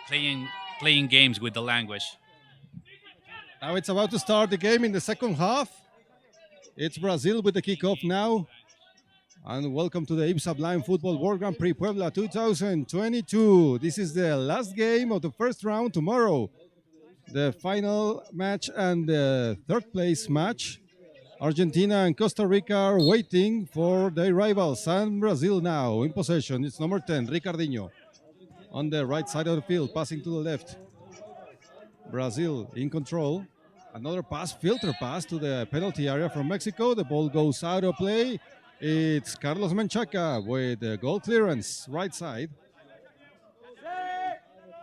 playing games with the language. Now it's about to start the game in the second half. It's Brazil with the kickoff now. And welcome to the IBSA Blind Football World Grand Prix Puebla 2022. This is the last game of the first round tomorrow. The final match and the third place match. Argentina and Costa Rica are waiting for their rivals. And Brazil now in possession. It's number 10, Ricardinho. On the right side of the field, passing to the left. Brazil in control. Another filter pass to the penalty area from Mexico. The ball goes out of play. It's Carlos Menchaca with the goal clearance, right side.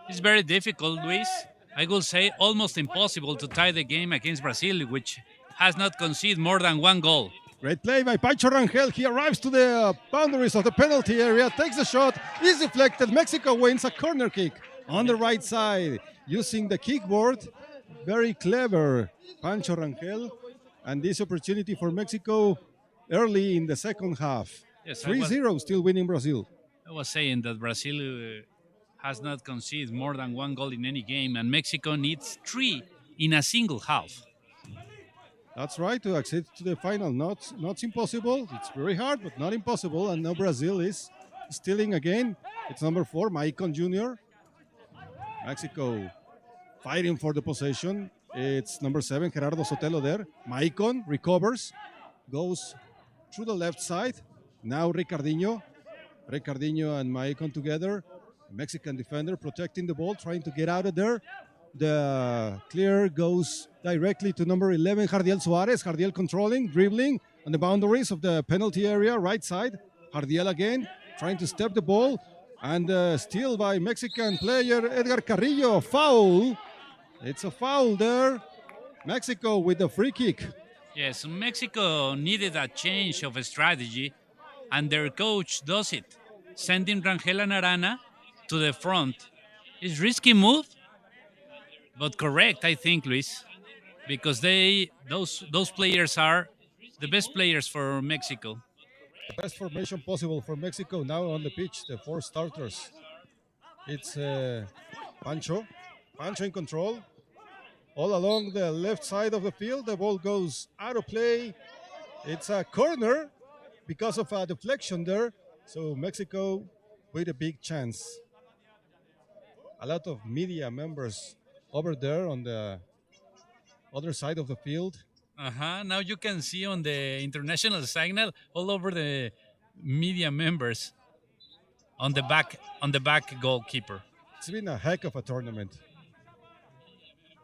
It's very difficult, Luis. I will say almost impossible to tie the game against Brazil, which has not conceded more than one goal. Great play by Pancho Rangel. He arrives to the boundaries of the penalty area, takes the shot, is deflected. Mexico wins a corner kick on the right side using the kickboard. Very clever, Pancho Rangel. And this opportunity for Mexico early in the second half. Yes, 3-0, still winning Brazil. I was saying that Brazil has not conceded more than one goal in any game, and Mexico needs 3 in a single half. That's right, to accede to the final. Not impossible. It's very hard, but not impossible. And now Brazil is stealing again. It's number 4, Maicon Jr. Mexico fighting for the possession. It's number 7, Gerardo Sotelo there. Maicon recovers, goes through the left side. Now Ricardinho and Maicon together. Mexican defender protecting the ball, trying to get out of there. The clear goes directly to number 11, Jardiel Suarez. Jardiel controlling, dribbling on the boundaries of the penalty area, right side. Jardiel again, trying to step the ball. And steal by Mexican player Edgar Carrillo. Foul. It's a foul there. Mexico with the free kick. Yes, Mexico needed a change of strategy, and their coach does it, sending Rangel and Arana to the front. It's risky move, but correct, I think, Luis, because those players are the best players for Mexico. Best formation possible for Mexico now on the pitch, the 4 starters. It's Pancho in control. All along the left side of the field, the ball goes out of play. It's a corner because of a deflection there. So Mexico with a big chance. A lot of media members over there on the other side of the field. Now you can see on the international signal all over the media members on the back goalkeeper. It's been a heck of a tournament.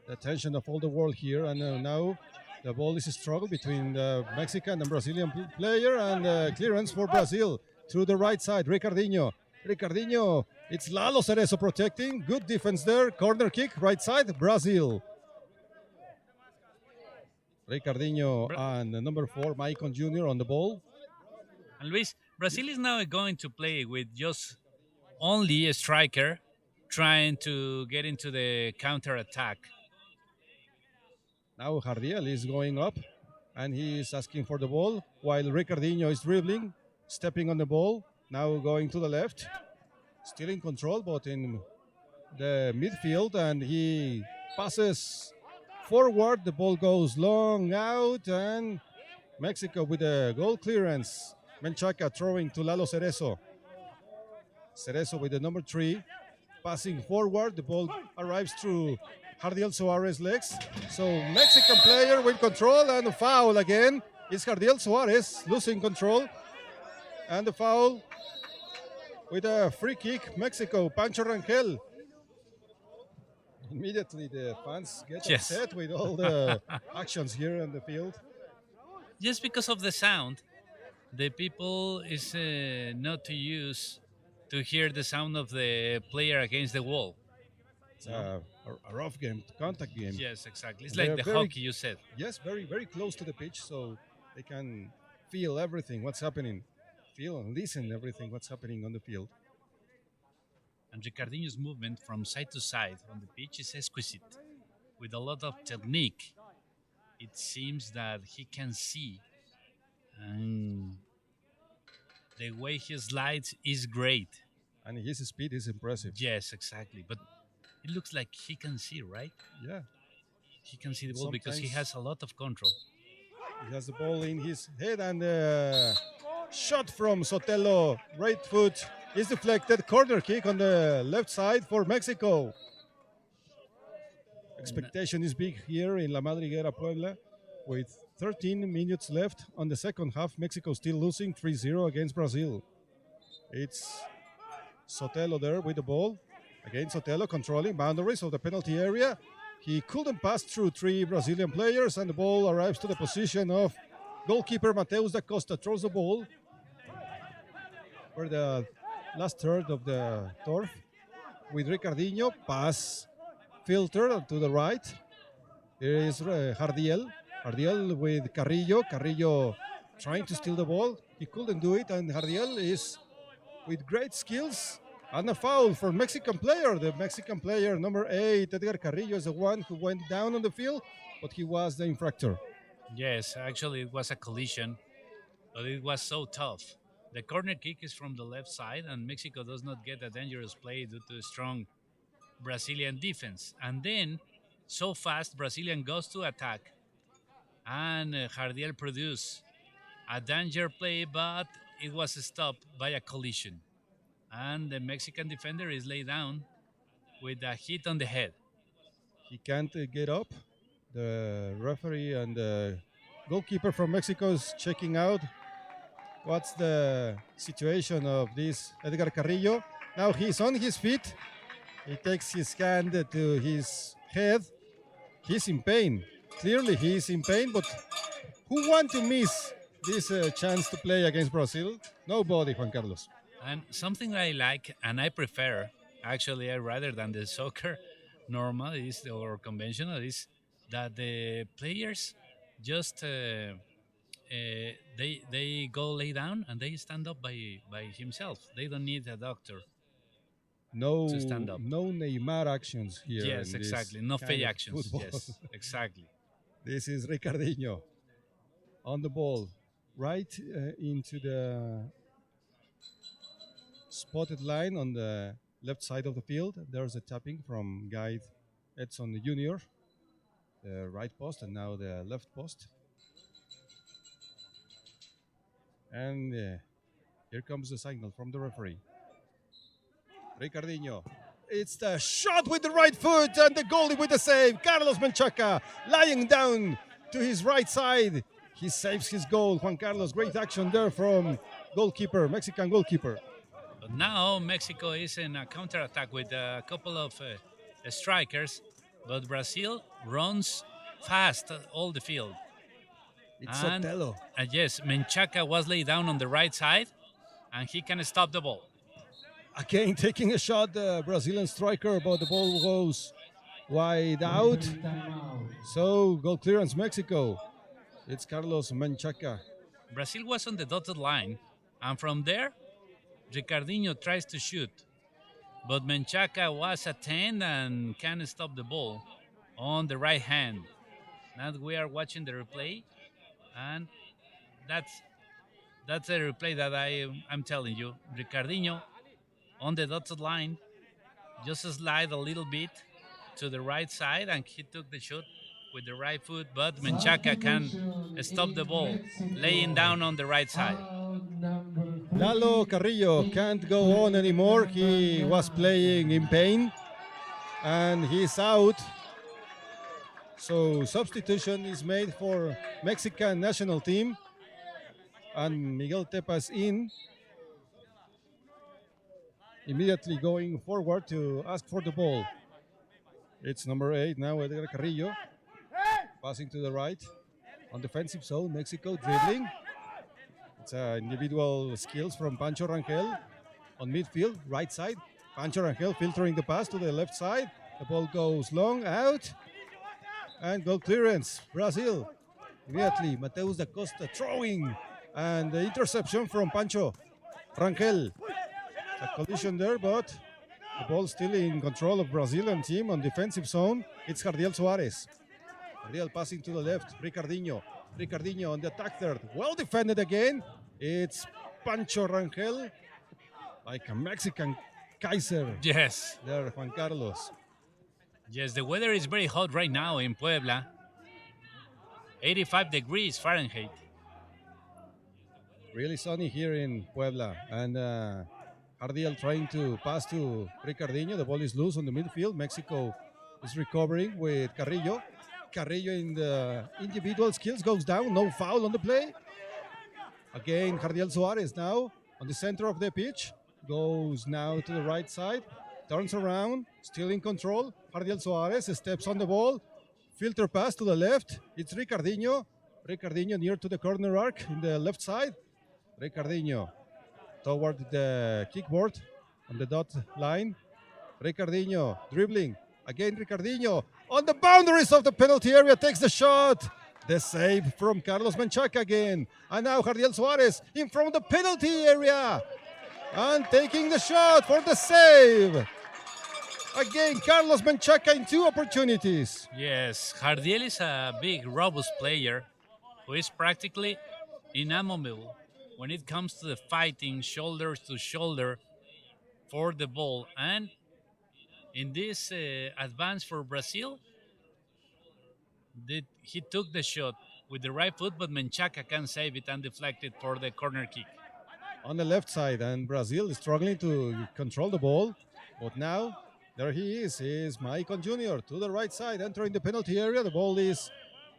The attention of all the world here, and now the ball is a struggle between the Mexican and Brazilian player, and clearance for Brazil through the right side. Ricardinho, it's Lalo Cerezo protecting. Good defense there. Corner kick, right side, Brazil. Ricardinho and number 4, Maicon Jr. on the ball. And Luis, Brazil is now going to play with just only a striker trying to get into the counter-attack. Now Jardiel is going up, and he is asking for the ball, while Ricardinho is dribbling, stepping on the ball, now going to the left. Still in control, but in the midfield, and he passes forward. The ball goes long out, and Mexico with a goal clearance. Menchaca throwing to Lalo Cerezo. Cerezo with the number 3, passing forward. The ball arrives through Jardiel Suarez legs. So Mexican player with control, and a foul again. It's Jardiel Suarez losing control. And the foul with a free kick. Mexico, Pancho Rangel. Immediately the fans get Yes. upset with all the actions here on the field. Just because of the sound, the people is not to use to hear the sound of the player against the wall. It's a rough game, contact game. Yes, exactly. It's And they like are the very, hockey you said. yes, very, very close to the pitch, so they can feel everything, what's happening, feel and listen everything, what's happening on the field. And Ricardinho's movement from side to side on the pitch is exquisite, with a lot of technique. It seems that he can see, and the way he slides is great. And his speed is impressive. Yes, exactly. But it looks like he can see, right? Yeah, He can see the ball because he Sometimes- has a lot of control. he has the ball in his head and shot from Sotelo, right foot is deflected. Corner kick on the left side for Mexico. Expectation is big here in La Madriguera, Puebla, with 13 minutes left on the second half. Mexico still losing 3-0 against Brazil. It's Sotelo there with the ball. Again, Sotelo controlling boundaries of the penalty area. He couldn't pass through three Brazilian players, and the ball arrives to the position of goalkeeper Mateus da Costa. Throws the ball for the last third of the turf with Ricardinho. Pass filter to the right. Here is Jardiel. Jardiel with Carrillo. Carrillo trying to steal the ball. He couldn't do it, and Jardiel is with great skills. And a foul for Mexican player. The Mexican player, number 8, Edgar Carrillo, is the one who went down on the field, but he was the infractor. Yes, actually, it was a collision, but it was so tough. The corner kick is from the left side, and Mexico does not get a dangerous play due to strong Brazilian defense. And then, so fast, Brazilian goes to attack, and Jardiel produced a danger play, but it was stopped by a collision. And the Mexican defender is laid down with a hit on the head. He can't get up. The referee and the goalkeeper from Mexico is checking out what's the situation of this Edgar Carrillo. Now he's on his feet. He takes his hand to his head. He's in pain. Clearly he is in pain, but who want to miss this chance to play against Brazil? Nobody, Juan Carlos. And something I like and I prefer, actually, rather than the soccer normal is or conventional is that the players just they go lay down and they stand up by himself. They don't need a doctor. No, To stand up. no Neymar actions here. Yes, in this exactly. No kind fake of actions. football. Yes, exactly. This is Ricardinho on the ball, right into the spotted line on the left side of the field. There's a tapping from guide Edson Jr., the right post, and now the left post. And here comes the signal from the referee. Ricardinho. It's the shot with the right foot and the goalie with the save. Carlos Menchaca lying down to his right side. He saves his goal. Juan Carlos, great action there from goalkeeper, Mexican goalkeeper. But now Mexico is in a counterattack with a couple of strikers, but Brazil runs fast all the field. It's And- Sotelo. Yes, Menchaca was laid down on the right side, and he can stop the ball. Again taking a shot, the Brazilian striker, but the ball goes wide out. Timeout. So goal clearance Mexico. It's Carlos Menchaca. Brazil was on the dotted line, and from there, Ricardinho tries to shoot. But Menchaca was at 10 and can stop the ball on the right hand. Now we are watching the replay, and that's a replay that I'm telling you. Ricardinho on the dotted line just slide a little bit to the right side, and he took the shot with the right foot, but Menchaca can stop the ball, laying down on the right side. Out number Lalo Carrillo can't go on anymore. He was playing in pain and he's out. So substitution is made for Mexican national team and Miguel Tepas in. Immediately going forward to ask for the ball. It's number 8 now, Edgar Carrillo. Passing to the right. On defensive zone, Mexico dribbling. It's individual skills from Pancho Rangel. On midfield, right side. Pancho Rangel filtering the pass to the left side. The ball goes long, out. And goal clearance, Brazil. Immediately, Mateus da Costa throwing. And the interception from Pancho Rangel. A collision there, but the ball still in control of Brazilian team on defensive zone. It's Jardiel Suarez. Jardiel passing to the left, Ricardinho. Ricardinho on the attack third. Well defended again. It's Pancho Rangel. Like a Mexican Kaiser. Yes. There, Juan Carlos. Yes, the weather is very hot right now in Puebla. 85 degrees Fahrenheit. Really sunny here in Puebla. And Jardiel trying to pass to Ricardinho. The ball is loose on the midfield. Mexico is recovering with Carrillo. Carrillo in the individual skills goes down. No foul on the play. Again, Jardiel Suarez now on the center of the pitch. Goes now to the right side. Turns around. Still in control. Jardiel Suarez steps on the ball. Filter pass to the left. It's Ricardinho. Ricardinho near to the corner arc in the left side. Ricardinho toward the kickboard on the dot line. Ricardinho dribbling. Again, Ricardinho on the boundaries of the penalty area takes the shot. The save from Carlos Menchaca again. And now Jardiel Suarez in front of the penalty area. And taking the shot for the save. Again, Carlos Menchaca in 2 opportunities. Yes, Jardiel is a big, robust player who is practically inamovible when it comes to the fighting shoulder to shoulder for the ball. And in this advance for Brazil, he took the shot with the right foot, but Menchaca can save it and deflect it for the corner kick. On the left side, and Brazil is struggling to control the ball. But now, there he is Maicon Jr. to the right side, entering the penalty area. The ball is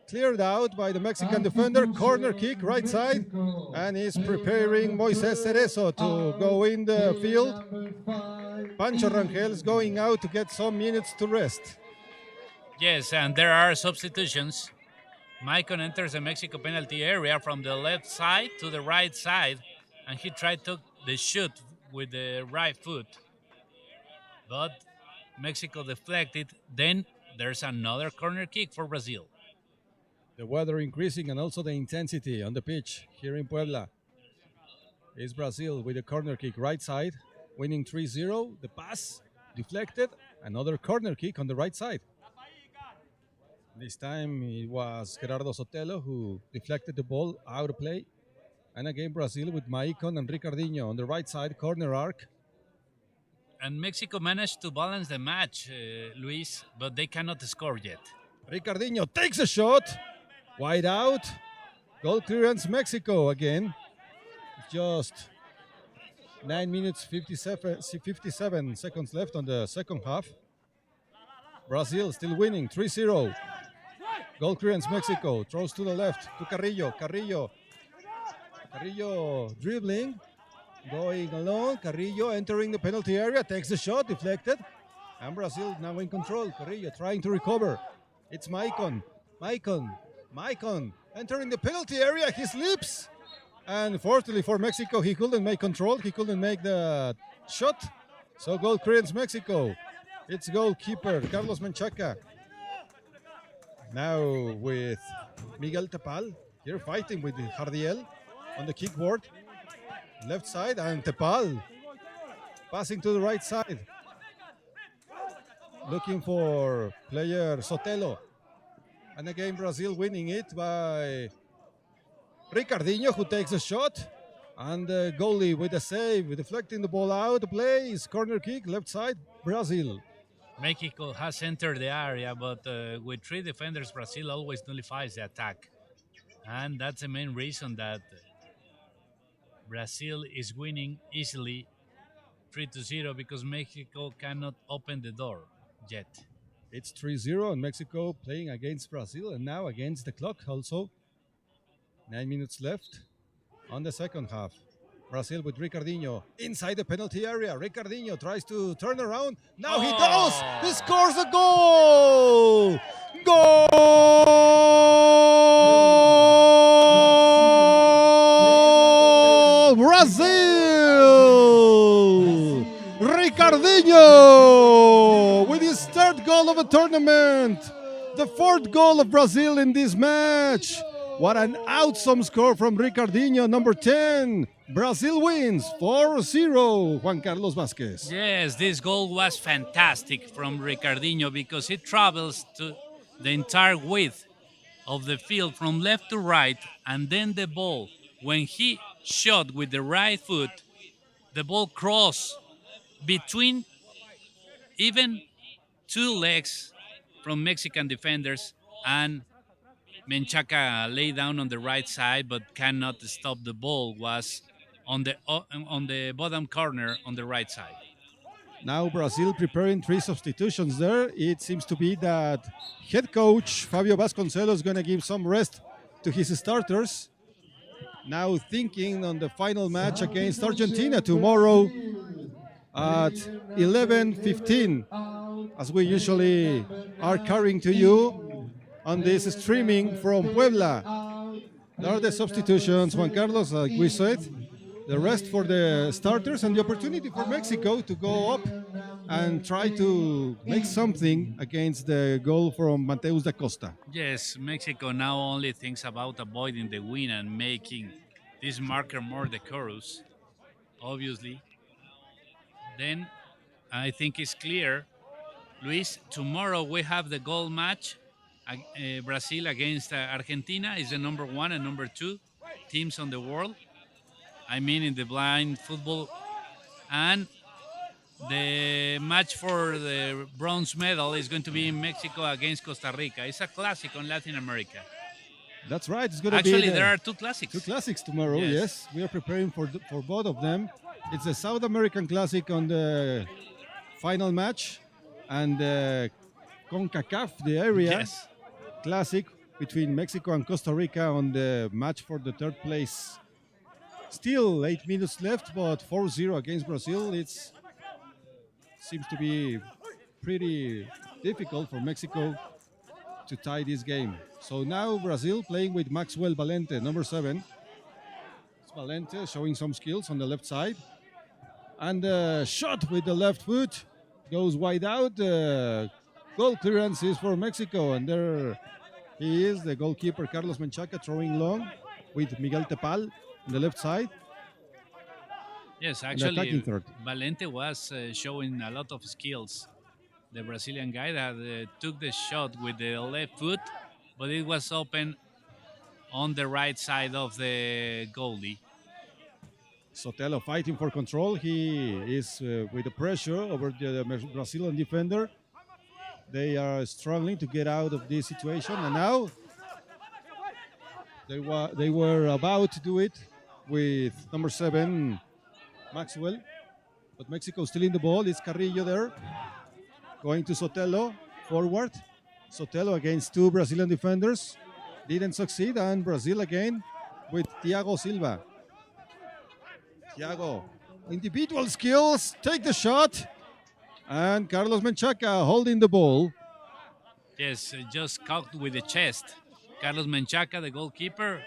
cleared out by the Mexican defender. Corner kick, right side. And he's preparing Moises Cerezo to go in the field. Pancho Rangel is going out to get some minutes to rest. Yes, and there are substitutions. Maicon enters the Mexico penalty area from the left side to the right side, and he tried to the shoot with the right foot. But Mexico deflected. Then there's another corner kick for Brazil. The weather increasing and also the intensity on the pitch here in Puebla. Is Brazil with a corner kick right side, winning 3-0. The pass deflected. Another corner kick on the right side. This time it was Gerardo Sotelo who deflected the ball out of play. And again Brazil with Maicon and Ricardinho on the right side, corner arc. And Mexico managed to balance the match, Luis, but they cannot score yet. Ricardinho takes a shot. Wide out. Goal clearance Mexico again. Just 9 minutes 57 seconds left on the second half. Brazil still winning 3-0. Goal clearance Mexico. Throws to the left to Carrillo. Carrillo dribbling. Going along. Carrillo entering the penalty area. Takes the shot. Deflected. And Brazil now in control. Carrillo trying to recover. It's Maicon. Maicon entering the penalty area. He slips. And fortunately for Mexico, he couldn't make control. He couldn't make the shot. So goal clearance Mexico. It's goalkeeper Carlos Menchaca. Now with Miguel Tepal here fighting with Jardiel on the kickboard. Left side and Tepal passing to the right side. Looking for player Sotelo. And again Brazil winning it by Ricardinho, who takes a shot. And the goalie with a save, deflecting the ball out. The play is corner kick, left side, Brazil. Mexico has entered the area, but with 3 defenders, Brazil always nullifies the attack. And that's the main reason that Brazil is winning easily 3-0, because Mexico cannot open the door yet. It's 3-0 and Mexico playing against Brazil and now against the clock also. 9 minutes left on the second half. Brazil with Ricardinho inside the penalty area. Ricardinho tries to turn around. Now he does. He scores a goal. Goal! Brazil! Ricardinho with his third goal of a tournament. The fourth goal of Brazil in this match. What an awesome score from Ricardinho, number 10. Brazil wins 4-0, Juan Carlos Vázquez. Yes, this goal was fantastic from Ricardinho because it travels to the entire width of the field from left to right, and then the ball, when he shot with the right foot, the ball crossed between even two legs from Mexican defenders, and Menchaca lay down on the right side but cannot stop the ball. Was on the bottom corner on the right side. Now Brazil preparing 3 substitutions there. It seems to be that head coach Fabio Vasconcelos is going to give some rest to his starters. Now thinking on the final match against Argentina tomorrow at 11:15, as we usually are carrying to you on this streaming from Puebla. There are the substitutions, Juan Carlos, like we said. The rest for the starters and the opportunity for Mexico to go up and try to make something against the goal from Mateus da Costa. Yes, Mexico now only thinks about avoiding the win and making this marker more decorous, obviously. Then I think it's clear, Luis, tomorrow we have the goal match. Brazil against Argentina is the number 1 and number 2 teams on the world. I mean, in the blind football. And the match for the bronze medal is going to be in Mexico against Costa Rica. It's a classic on Latin America. That's right. It's going to Actually, be there are 2 classics. 2 classics tomorrow. Yes, we are preparing for both of them. It's a South American classic on the final match, and CONCACAF, the area classic between Mexico and Costa Rica on the match for the 3rd place. Still 8 minutes left, but 4-0 against Brazil. It seems to be pretty difficult for Mexico to tie this game. So now Brazil playing with Maxwell Valente, number 7. It's Valente showing some skills on the left side. And the shot with the left foot goes wide out. Goal clearance is for Mexico. And there he is, the goalkeeper Carlos Menchaca throwing long with Miguel Tepal on the left side. Yes, actually, Valente was showing a lot of skills. The Brazilian guy that took the shot with the left foot, but it was open on the right side of the goalie. Sotelo fighting for control. He is with the pressure over the Brazilian defender. They are struggling to get out of this situation, and now they were about to do it with number 7, Maxwell, but Mexico still in the ball. It's Carrillo there, going to Sotelo, forward. Sotelo against 2 Brazilian defenders, didn't succeed, and Brazil again with Thiago Silva. Thiago, individual skills, take the shot, and Carlos Menchaca holding the ball. Yes, just caught with the chest. Carlos Menchaca, the goalkeeper,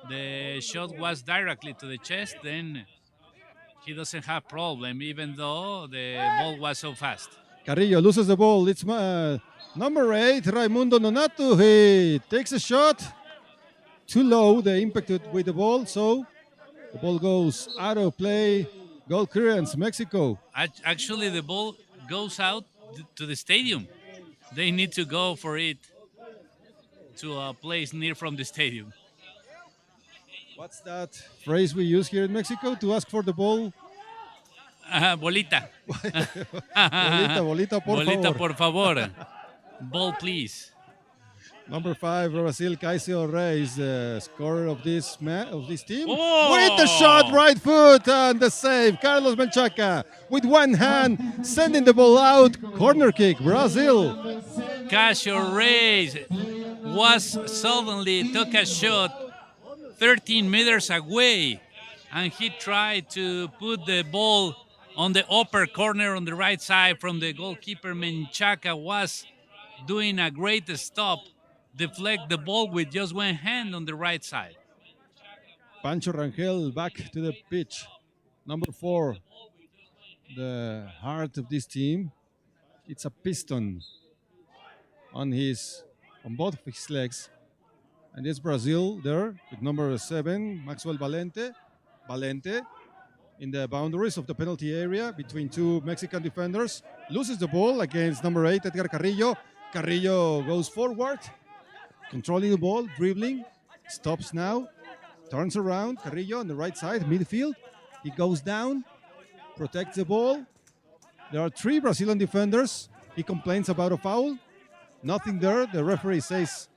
the shot was directly to the chest, then he doesn't have problem, even though the ball was so fast. Carrillo loses the ball. It's number 8, Raimundo Nonato. He takes a shot. Too low, the impact with the ball, so the ball goes out of play. Goal clearance, Mexico. Actually, the ball goes out to the stadium. They need to go for it to a place near from the stadium. What's that phrase we use here in Mexico to ask for the ball? Bolita. Bolita, por favor. Ball, please. Number 5, Brazil, Caisio Reis, the scorer of this team. Oh! With the shot, right foot, and the save. Carlos Menchaca with one hand, sending the ball out. Corner kick, Brazil. Caisio Reis was suddenly took a shot 13 meters away, and he tried to put the ball on the upper corner on the right side from the goalkeeper. Menchaca was doing a great stop, deflect the ball with just one hand on the right side. Pancho Rangel back to the pitch. Number 4, the heart of this team. It's a piston on both of his legs. And it's Brazil there with number 7, Maxwell Valente in the boundaries of the penalty area between two Mexican defenders. Loses the ball against number 8, Edgar Carrillo. Carrillo goes forward, controlling the ball, dribbling, stops now, turns around. Carrillo on the right side, midfield. He goes down, protects the ball. There are 3 Brazilian defenders. He complains about a foul. Nothing there. The referee says,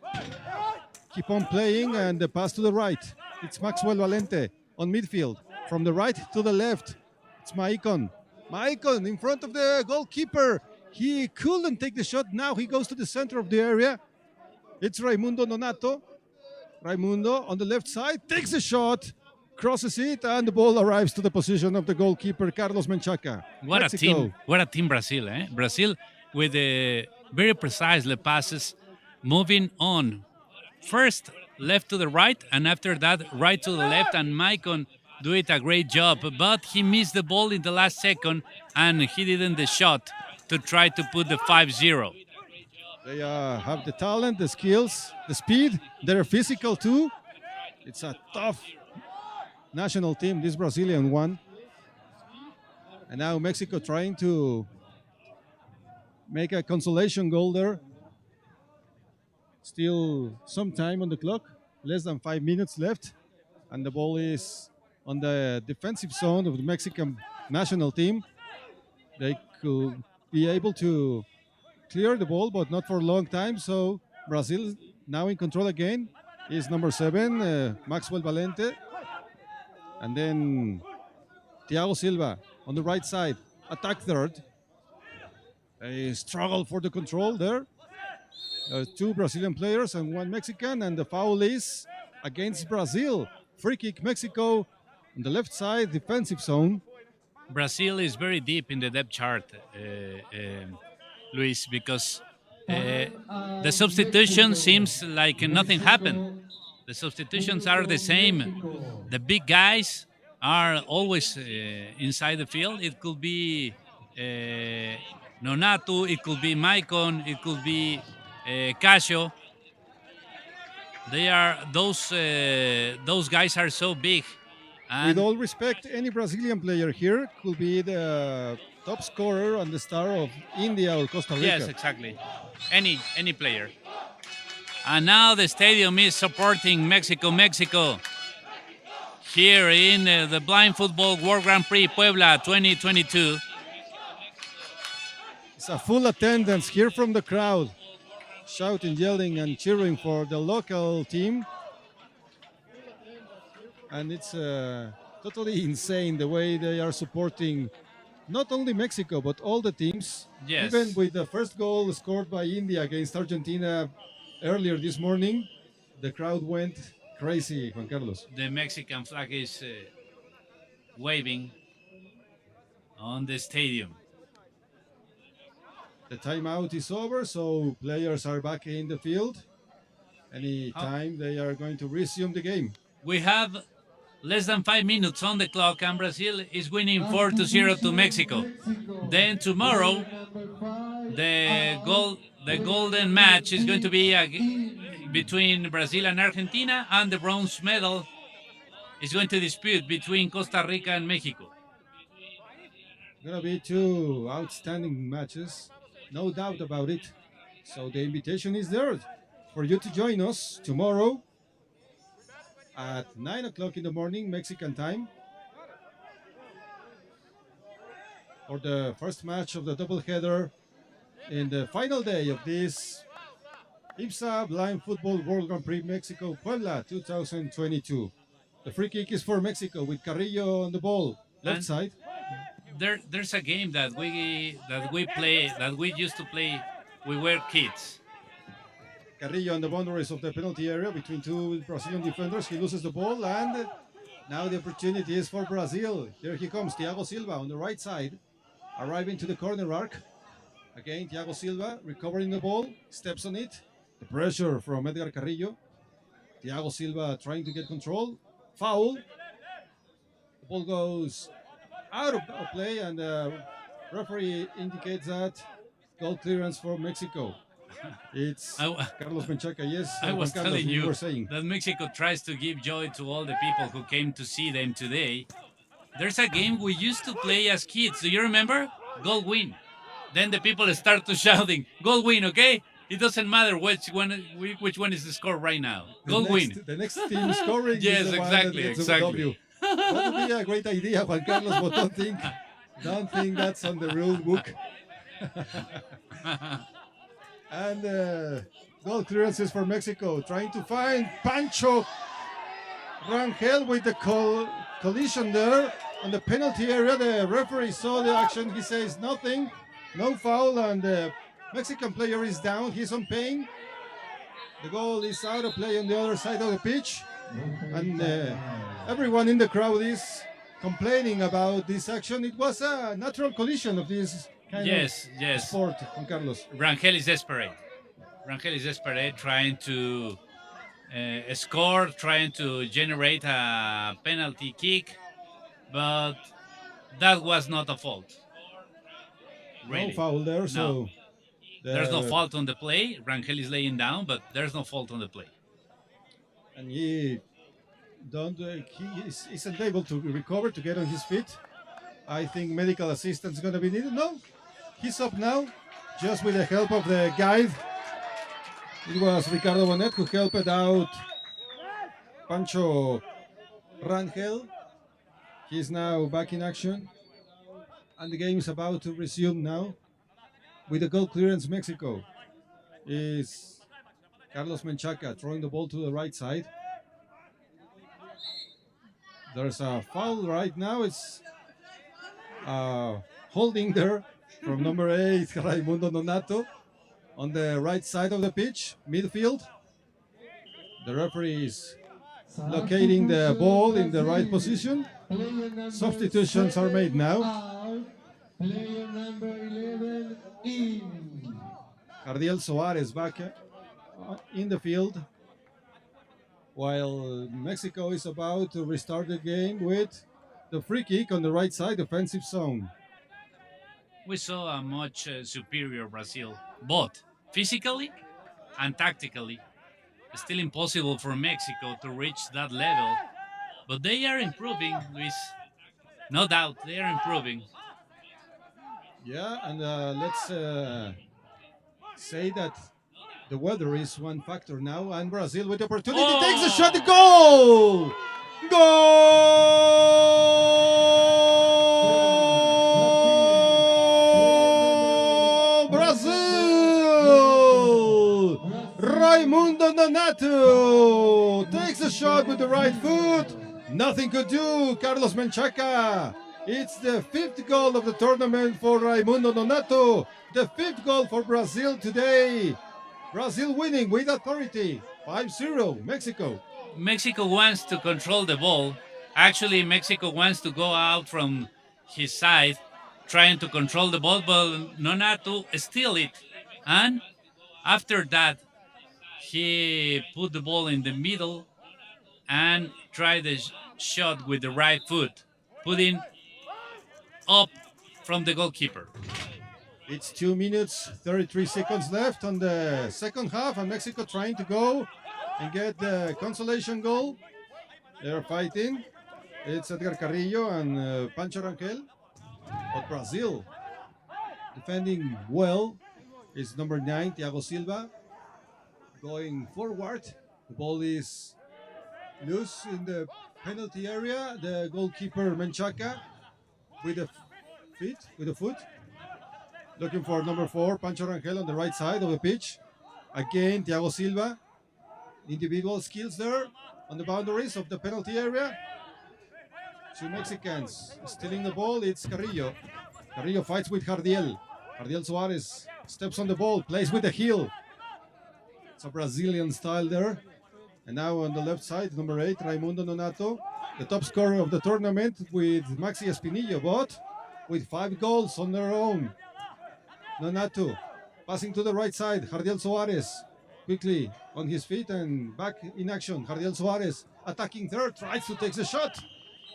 keep on playing, and the pass to the right. It's Maxwell Valente on midfield. From the right to the left, it's Maicon. Maicon in front of the goalkeeper. He couldn't take the shot. Now he goes to the center of the area. It's Raimundo Nonato. Raimundo on the left side takes a shot, crosses it, and the ball arrives to the position of the goalkeeper, Carlos Menchaca. What Mexico. a team! What a team, Brazil! Brazil with very precise passes, moving on. First left to the right, and after that right to the left, and Maicon do it a great job. But he missed the ball in the last second, and he didn't the shot to try to put the 5-0. They have the talent, the skills, the speed. They're physical too. It's a tough national team, this Brazilian one. And now Mexico trying to make a consolation goal there. Still some time on the clock, less than 5 minutes left. And the ball is on the defensive zone of the Mexican national team. They could be able to clear the ball, but not for a long time. So Brazil now in control again is number 7, Maxwell Valente. And then Thiago Silva on the right side, attack third. A struggle for the control there. 2 Brazilian players and 1 Mexican, and the foul is against Brazil. Free kick Mexico on the left side, defensive zone. Brazil is very deep in the depth chart, Luis, because the substitution seems like nothing happened. The substitutions are the same. The big guys are always inside the field. It could be Nonato, it could be Maicon, it could be Casio. They are those guys are so big. And with all respect, any Brazilian player here could be the top scorer and the star of India or Costa Rica. yes, exactly. Any player. And now the stadium is supporting Mexico. Here in the Blind Football World Grand Prix Puebla 2022. It's a full attendance here from the crowd, shouting, yelling, and cheering for the local team. And it's totally insane the way they are supporting not only Mexico, but all the teams. Yes. Even with the first goal scored by India against Argentina earlier this morning, the crowd went crazy, Juan Carlos. The Mexican flag is waving on the stadium. The timeout is over, so players are back in the field. Any time they are going to resume the game. We have less than 5 minutes on the clock, and Brazil is winning 4-0 to Mexico. Then tomorrow, the golden match is going to be between Brazil and Argentina, and the bronze medal is going to dispute between Costa Rica and Mexico. Gonna be 2 outstanding matches, no doubt about it. So the invitation is there for you to join us tomorrow at 9 o'clock in the morning, Mexican time, for the first match of the doubleheader in the final day of this IBSA Blind Football World Grand Prix Mexico Puebla 2022. The free kick is for Mexico with Carrillo on the ball, left side. There's a game that we used to play. We were kids. Carrillo on the boundaries of the penalty area between 2 Brazilian defenders. He loses the ball, and Now the opportunity is for Brazil. Here he comes, Thiago Silva on the right side, arriving to the corner arc. Again, Thiago Silva recovering the ball, steps on it. The pressure from Edgar Carrillo. Thiago Silva trying to get control. Foul. The ball goes out of play, and the referee indicates that goal clearance for Mexico. It's Carlos Menchaca. Yes, I was Juan Carlos, telling you were saying. that Mexico tries to give joy to all the people who came to see them today. There's a game we used to play as kids. Do you remember? Goal win. Then the people start to shouting, "Goal win!" Okay, it doesn't matter which one is the score right now. Goal win. The next team scoring. Yes, is the exactly, one that gets exactly. W. That would be a great idea, Juan Carlos, but don't think that's on the rule book. And goal clearances for Mexico, trying to find Pancho Rangel with the collision there on the penalty area. The referee saw the action. He says nothing, no foul, and the Mexican player is down. He's on pain. The goal is out of play on the other side of the pitch, and everyone in the crowd is complaining about this action. It was a natural collision of this kind of sport, Juan Carlos. Rangel is desperate. Rangel is desperate, trying to score, trying to generate a penalty kick, but that was not a fault. Really. No foul there, so there's no fault on the play. Rangel is laying down, but there's no fault on the play. And he isn't able to recover to get on his feet. I think medical assistance is going to be needed. No, he's up now, just with the help of the guide. It was Ricardo Bonet who helped out Pancho Rangel. He's now back in action, and the game is about to resume now. With the goal clearance, Mexico is Carlos Menchaca throwing the ball to the right side. There's a foul right now. It's holding there from number 8, Raimundo Nonato, on the right side of the pitch, midfield. The referee is locating the ball in the right position. Substitutions are made now. Player number 11 in. Jardiel Soares back in the field, while Mexico is about to restart the game with the free kick on the right side, offensive zone. We saw a much superior Brazil, both physically and tactically. It's still impossible for Mexico to reach that level, but they are improving, Luis. No doubt, they are improving. Yeah, and let's say that the weather is one factor now, and Brazil with the opportunity takes a shot, goal! Goal! Brazil! Raimundo Nonato takes a shot with the right foot. Nothing could do, Carlos Menchaca. It's the 5th goal of the tournament for Raimundo Nonato. The 5th goal for Brazil today. Brazil winning with authority. 5-0, Mexico. Mexico wants to control the ball. Actually, Mexico wants to go out from his side, trying to control the ball, but Nonato steal it. And after that, he put the ball in the middle and tried the shot with the right foot, putting up from the goalkeeper. It's 2 minutes, 33 seconds left on the second half, and Mexico trying to go and get the consolation goal. They're fighting. It's Edgar Carrillo and Pancho Rangel. But Brazil defending well is number 9, Thiago Silva. Going forward. The ball is loose in the penalty area. The goalkeeper Menchaca with the foot. Looking for number 4, Pancho Rangel on the right side of the pitch. Again, Thiago Silva. Individual skills there on the boundaries of the penalty area. 2 Mexicans stealing the ball. It's Carrillo. Carrillo fights with Jardiel. Jardiel Soares steps on the ball, plays with the heel. It's a Brazilian style there. And now on the left side, number 8, Raimundo Nonato. the top scorer of the tournament with Maxi Espinillo, but with 5 goals on their own. Nonato passing to the right side. Jardiel Suarez quickly on his feet and back in action. Jardiel Suarez attacking third, tries to take the shot.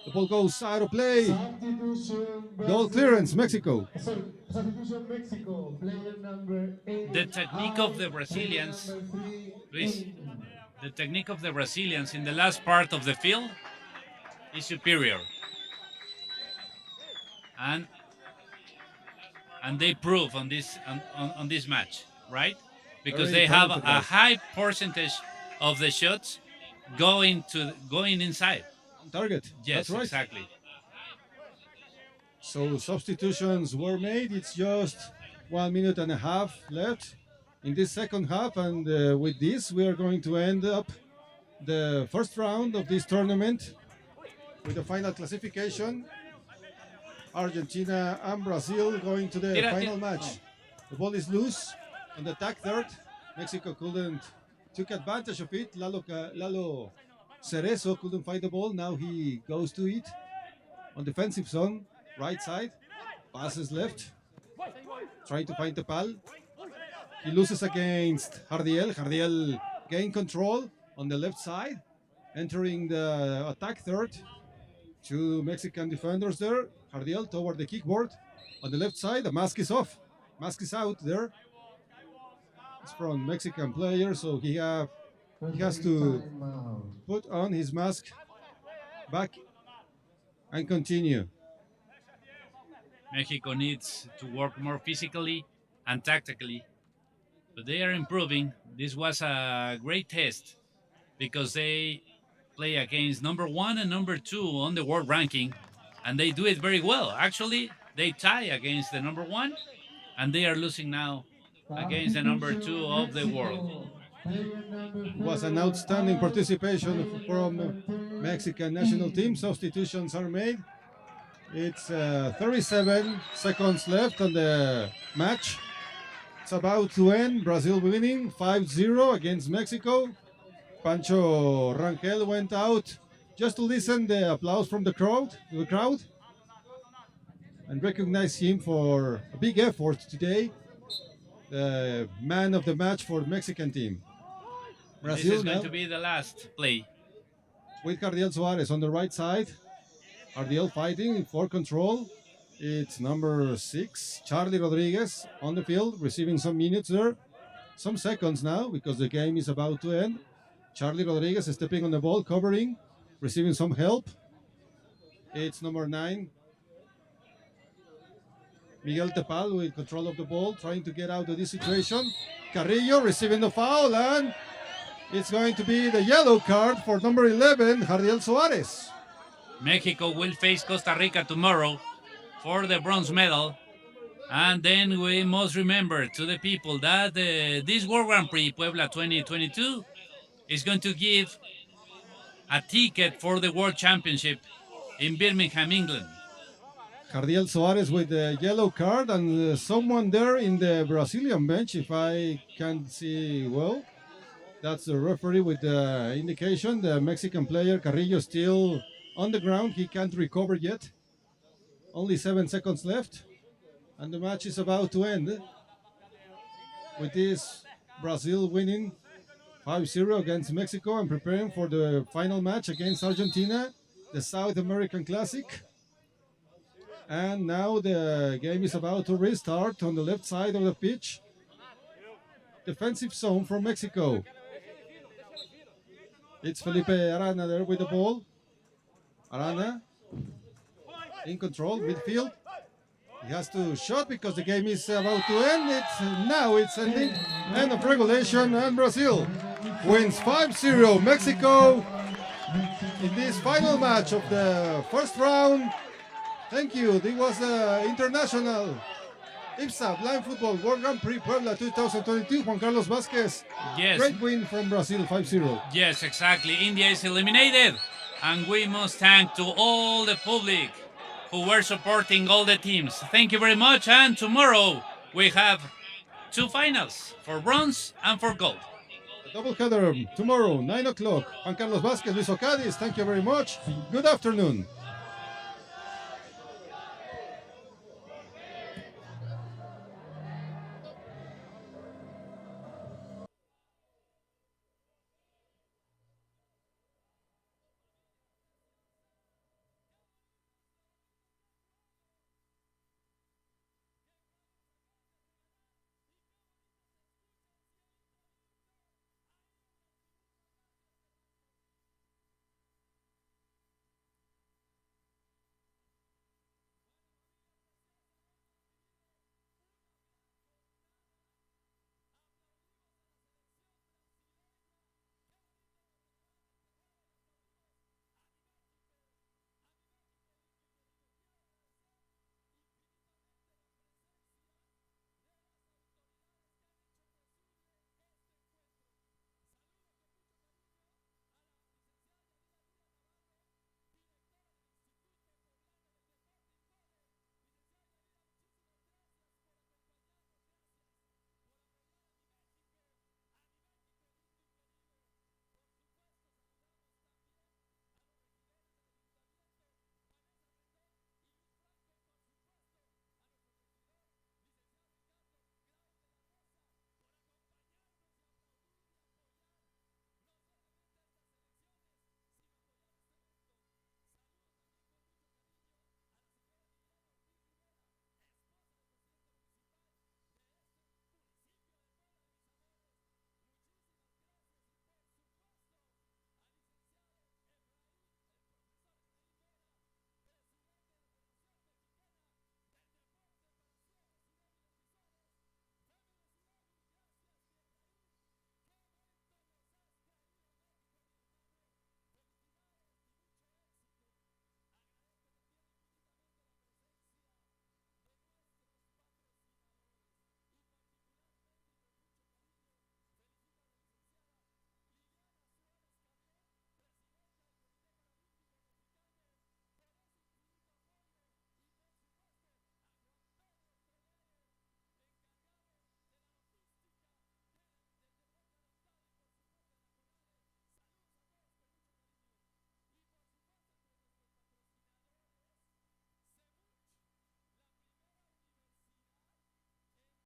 The ball goes out of play. Substitution Goal Brazil. clearance, Mexico. Sorry, substitution Mexico. Player number 8. The technique of the Brazilians, Player number 3, Luis, in. the technique of the Brazilians in the last part of the field is superior. And they prove on this match, right? Because Very they have talented a guys. high percentage of the shots going inside. Target. Yes, That's right. exactly. So substitutions were made. It's just 1 minute and a half left in this second half, and with this we are going to end up the first round of this tournament with the final classification. Argentina and Brazil going to the final match. The ball is loose on the attack third. Mexico took advantage of it. Lalo Cerezo couldn't find the ball. Now he goes to it on defensive zone, right side. Passes left, trying to find the pal. He loses against Jardiel. Jardiel gained control on the left side, entering the attack third. 2 Mexican defenders there. Jardiel toward the kickboard. On the left side, the mask is off. Mask is out there. It's from Mexican player, so he has to Timeout. put on his mask back and continue. Mexico needs to work more physically and tactically, but they are improving. This was a great test because they play against number 1 and number 2 on the world ranking, and they do it very well. Actually, they tie against the number 1, and they are losing now against the number 2 of the world. It was an outstanding participation from Mexican national team. Substitutions are made. It's 37 seconds left on the match. It's about to end. Brazil winning 5-0 against Mexico. Pancho Rangel went out just to listen the applause from the crowd, and recognize him for a big effort today. The man of the match for the Mexican team. This Brazil is going now to be the last play. with Jardiel Suarez on the right side. Jardiel fighting for control. It's number 6, Charlie Rodriguez on the field, receiving some minutes there. Some seconds now because the game is about to end. Charlie Rodriguez is stepping on the ball, covering, receiving some help. It's number 9, Miguel Tepal with control of the ball, trying to get out of this situation. Carrillo receiving the foul, and it's going to be the yellow card for number 11, Jardiel Suarez. Mexico will face Costa Rica tomorrow for the bronze medal. And then we must remember to the people that this World Grand Prix Puebla 2022 is going to give a ticket for the World Championship in Birmingham, England. Jardiel Suarez with the yellow card, and someone there in the Brazilian bench, if I can see well. That's the referee with the indication. The Mexican player Carrillo still on the ground. He can't recover yet. Only 7 seconds left. And the match is about to end. With this, Brazil winning 5-0 against Mexico and preparing for the final match against Argentina, the South American Classic. And now the game is about to restart on the left side of the pitch. Defensive zone from Mexico. It's Felipe Arana there with the ball. Arana in control, midfield. He has to shot because the game is about to end. It's ending. End of regulation, and Brazil wins 5-0 Mexico in this final match of the first round. Thank you. This was the International IBSA Blind Football World Grand Prix Puebla 2022. Juan Carlos Vázquez. Yes. Great win from Brazil, 5-0. Yes, exactly. India is eliminated. And we must thank to all the public who were supporting all the teams. Thank you very much. And tomorrow we have 2 finals for bronze and for gold. Doubleheader tomorrow, 9 o'clock. Juan Carlos Vázquez, Luis Ocadiz, thank you very much. Good afternoon.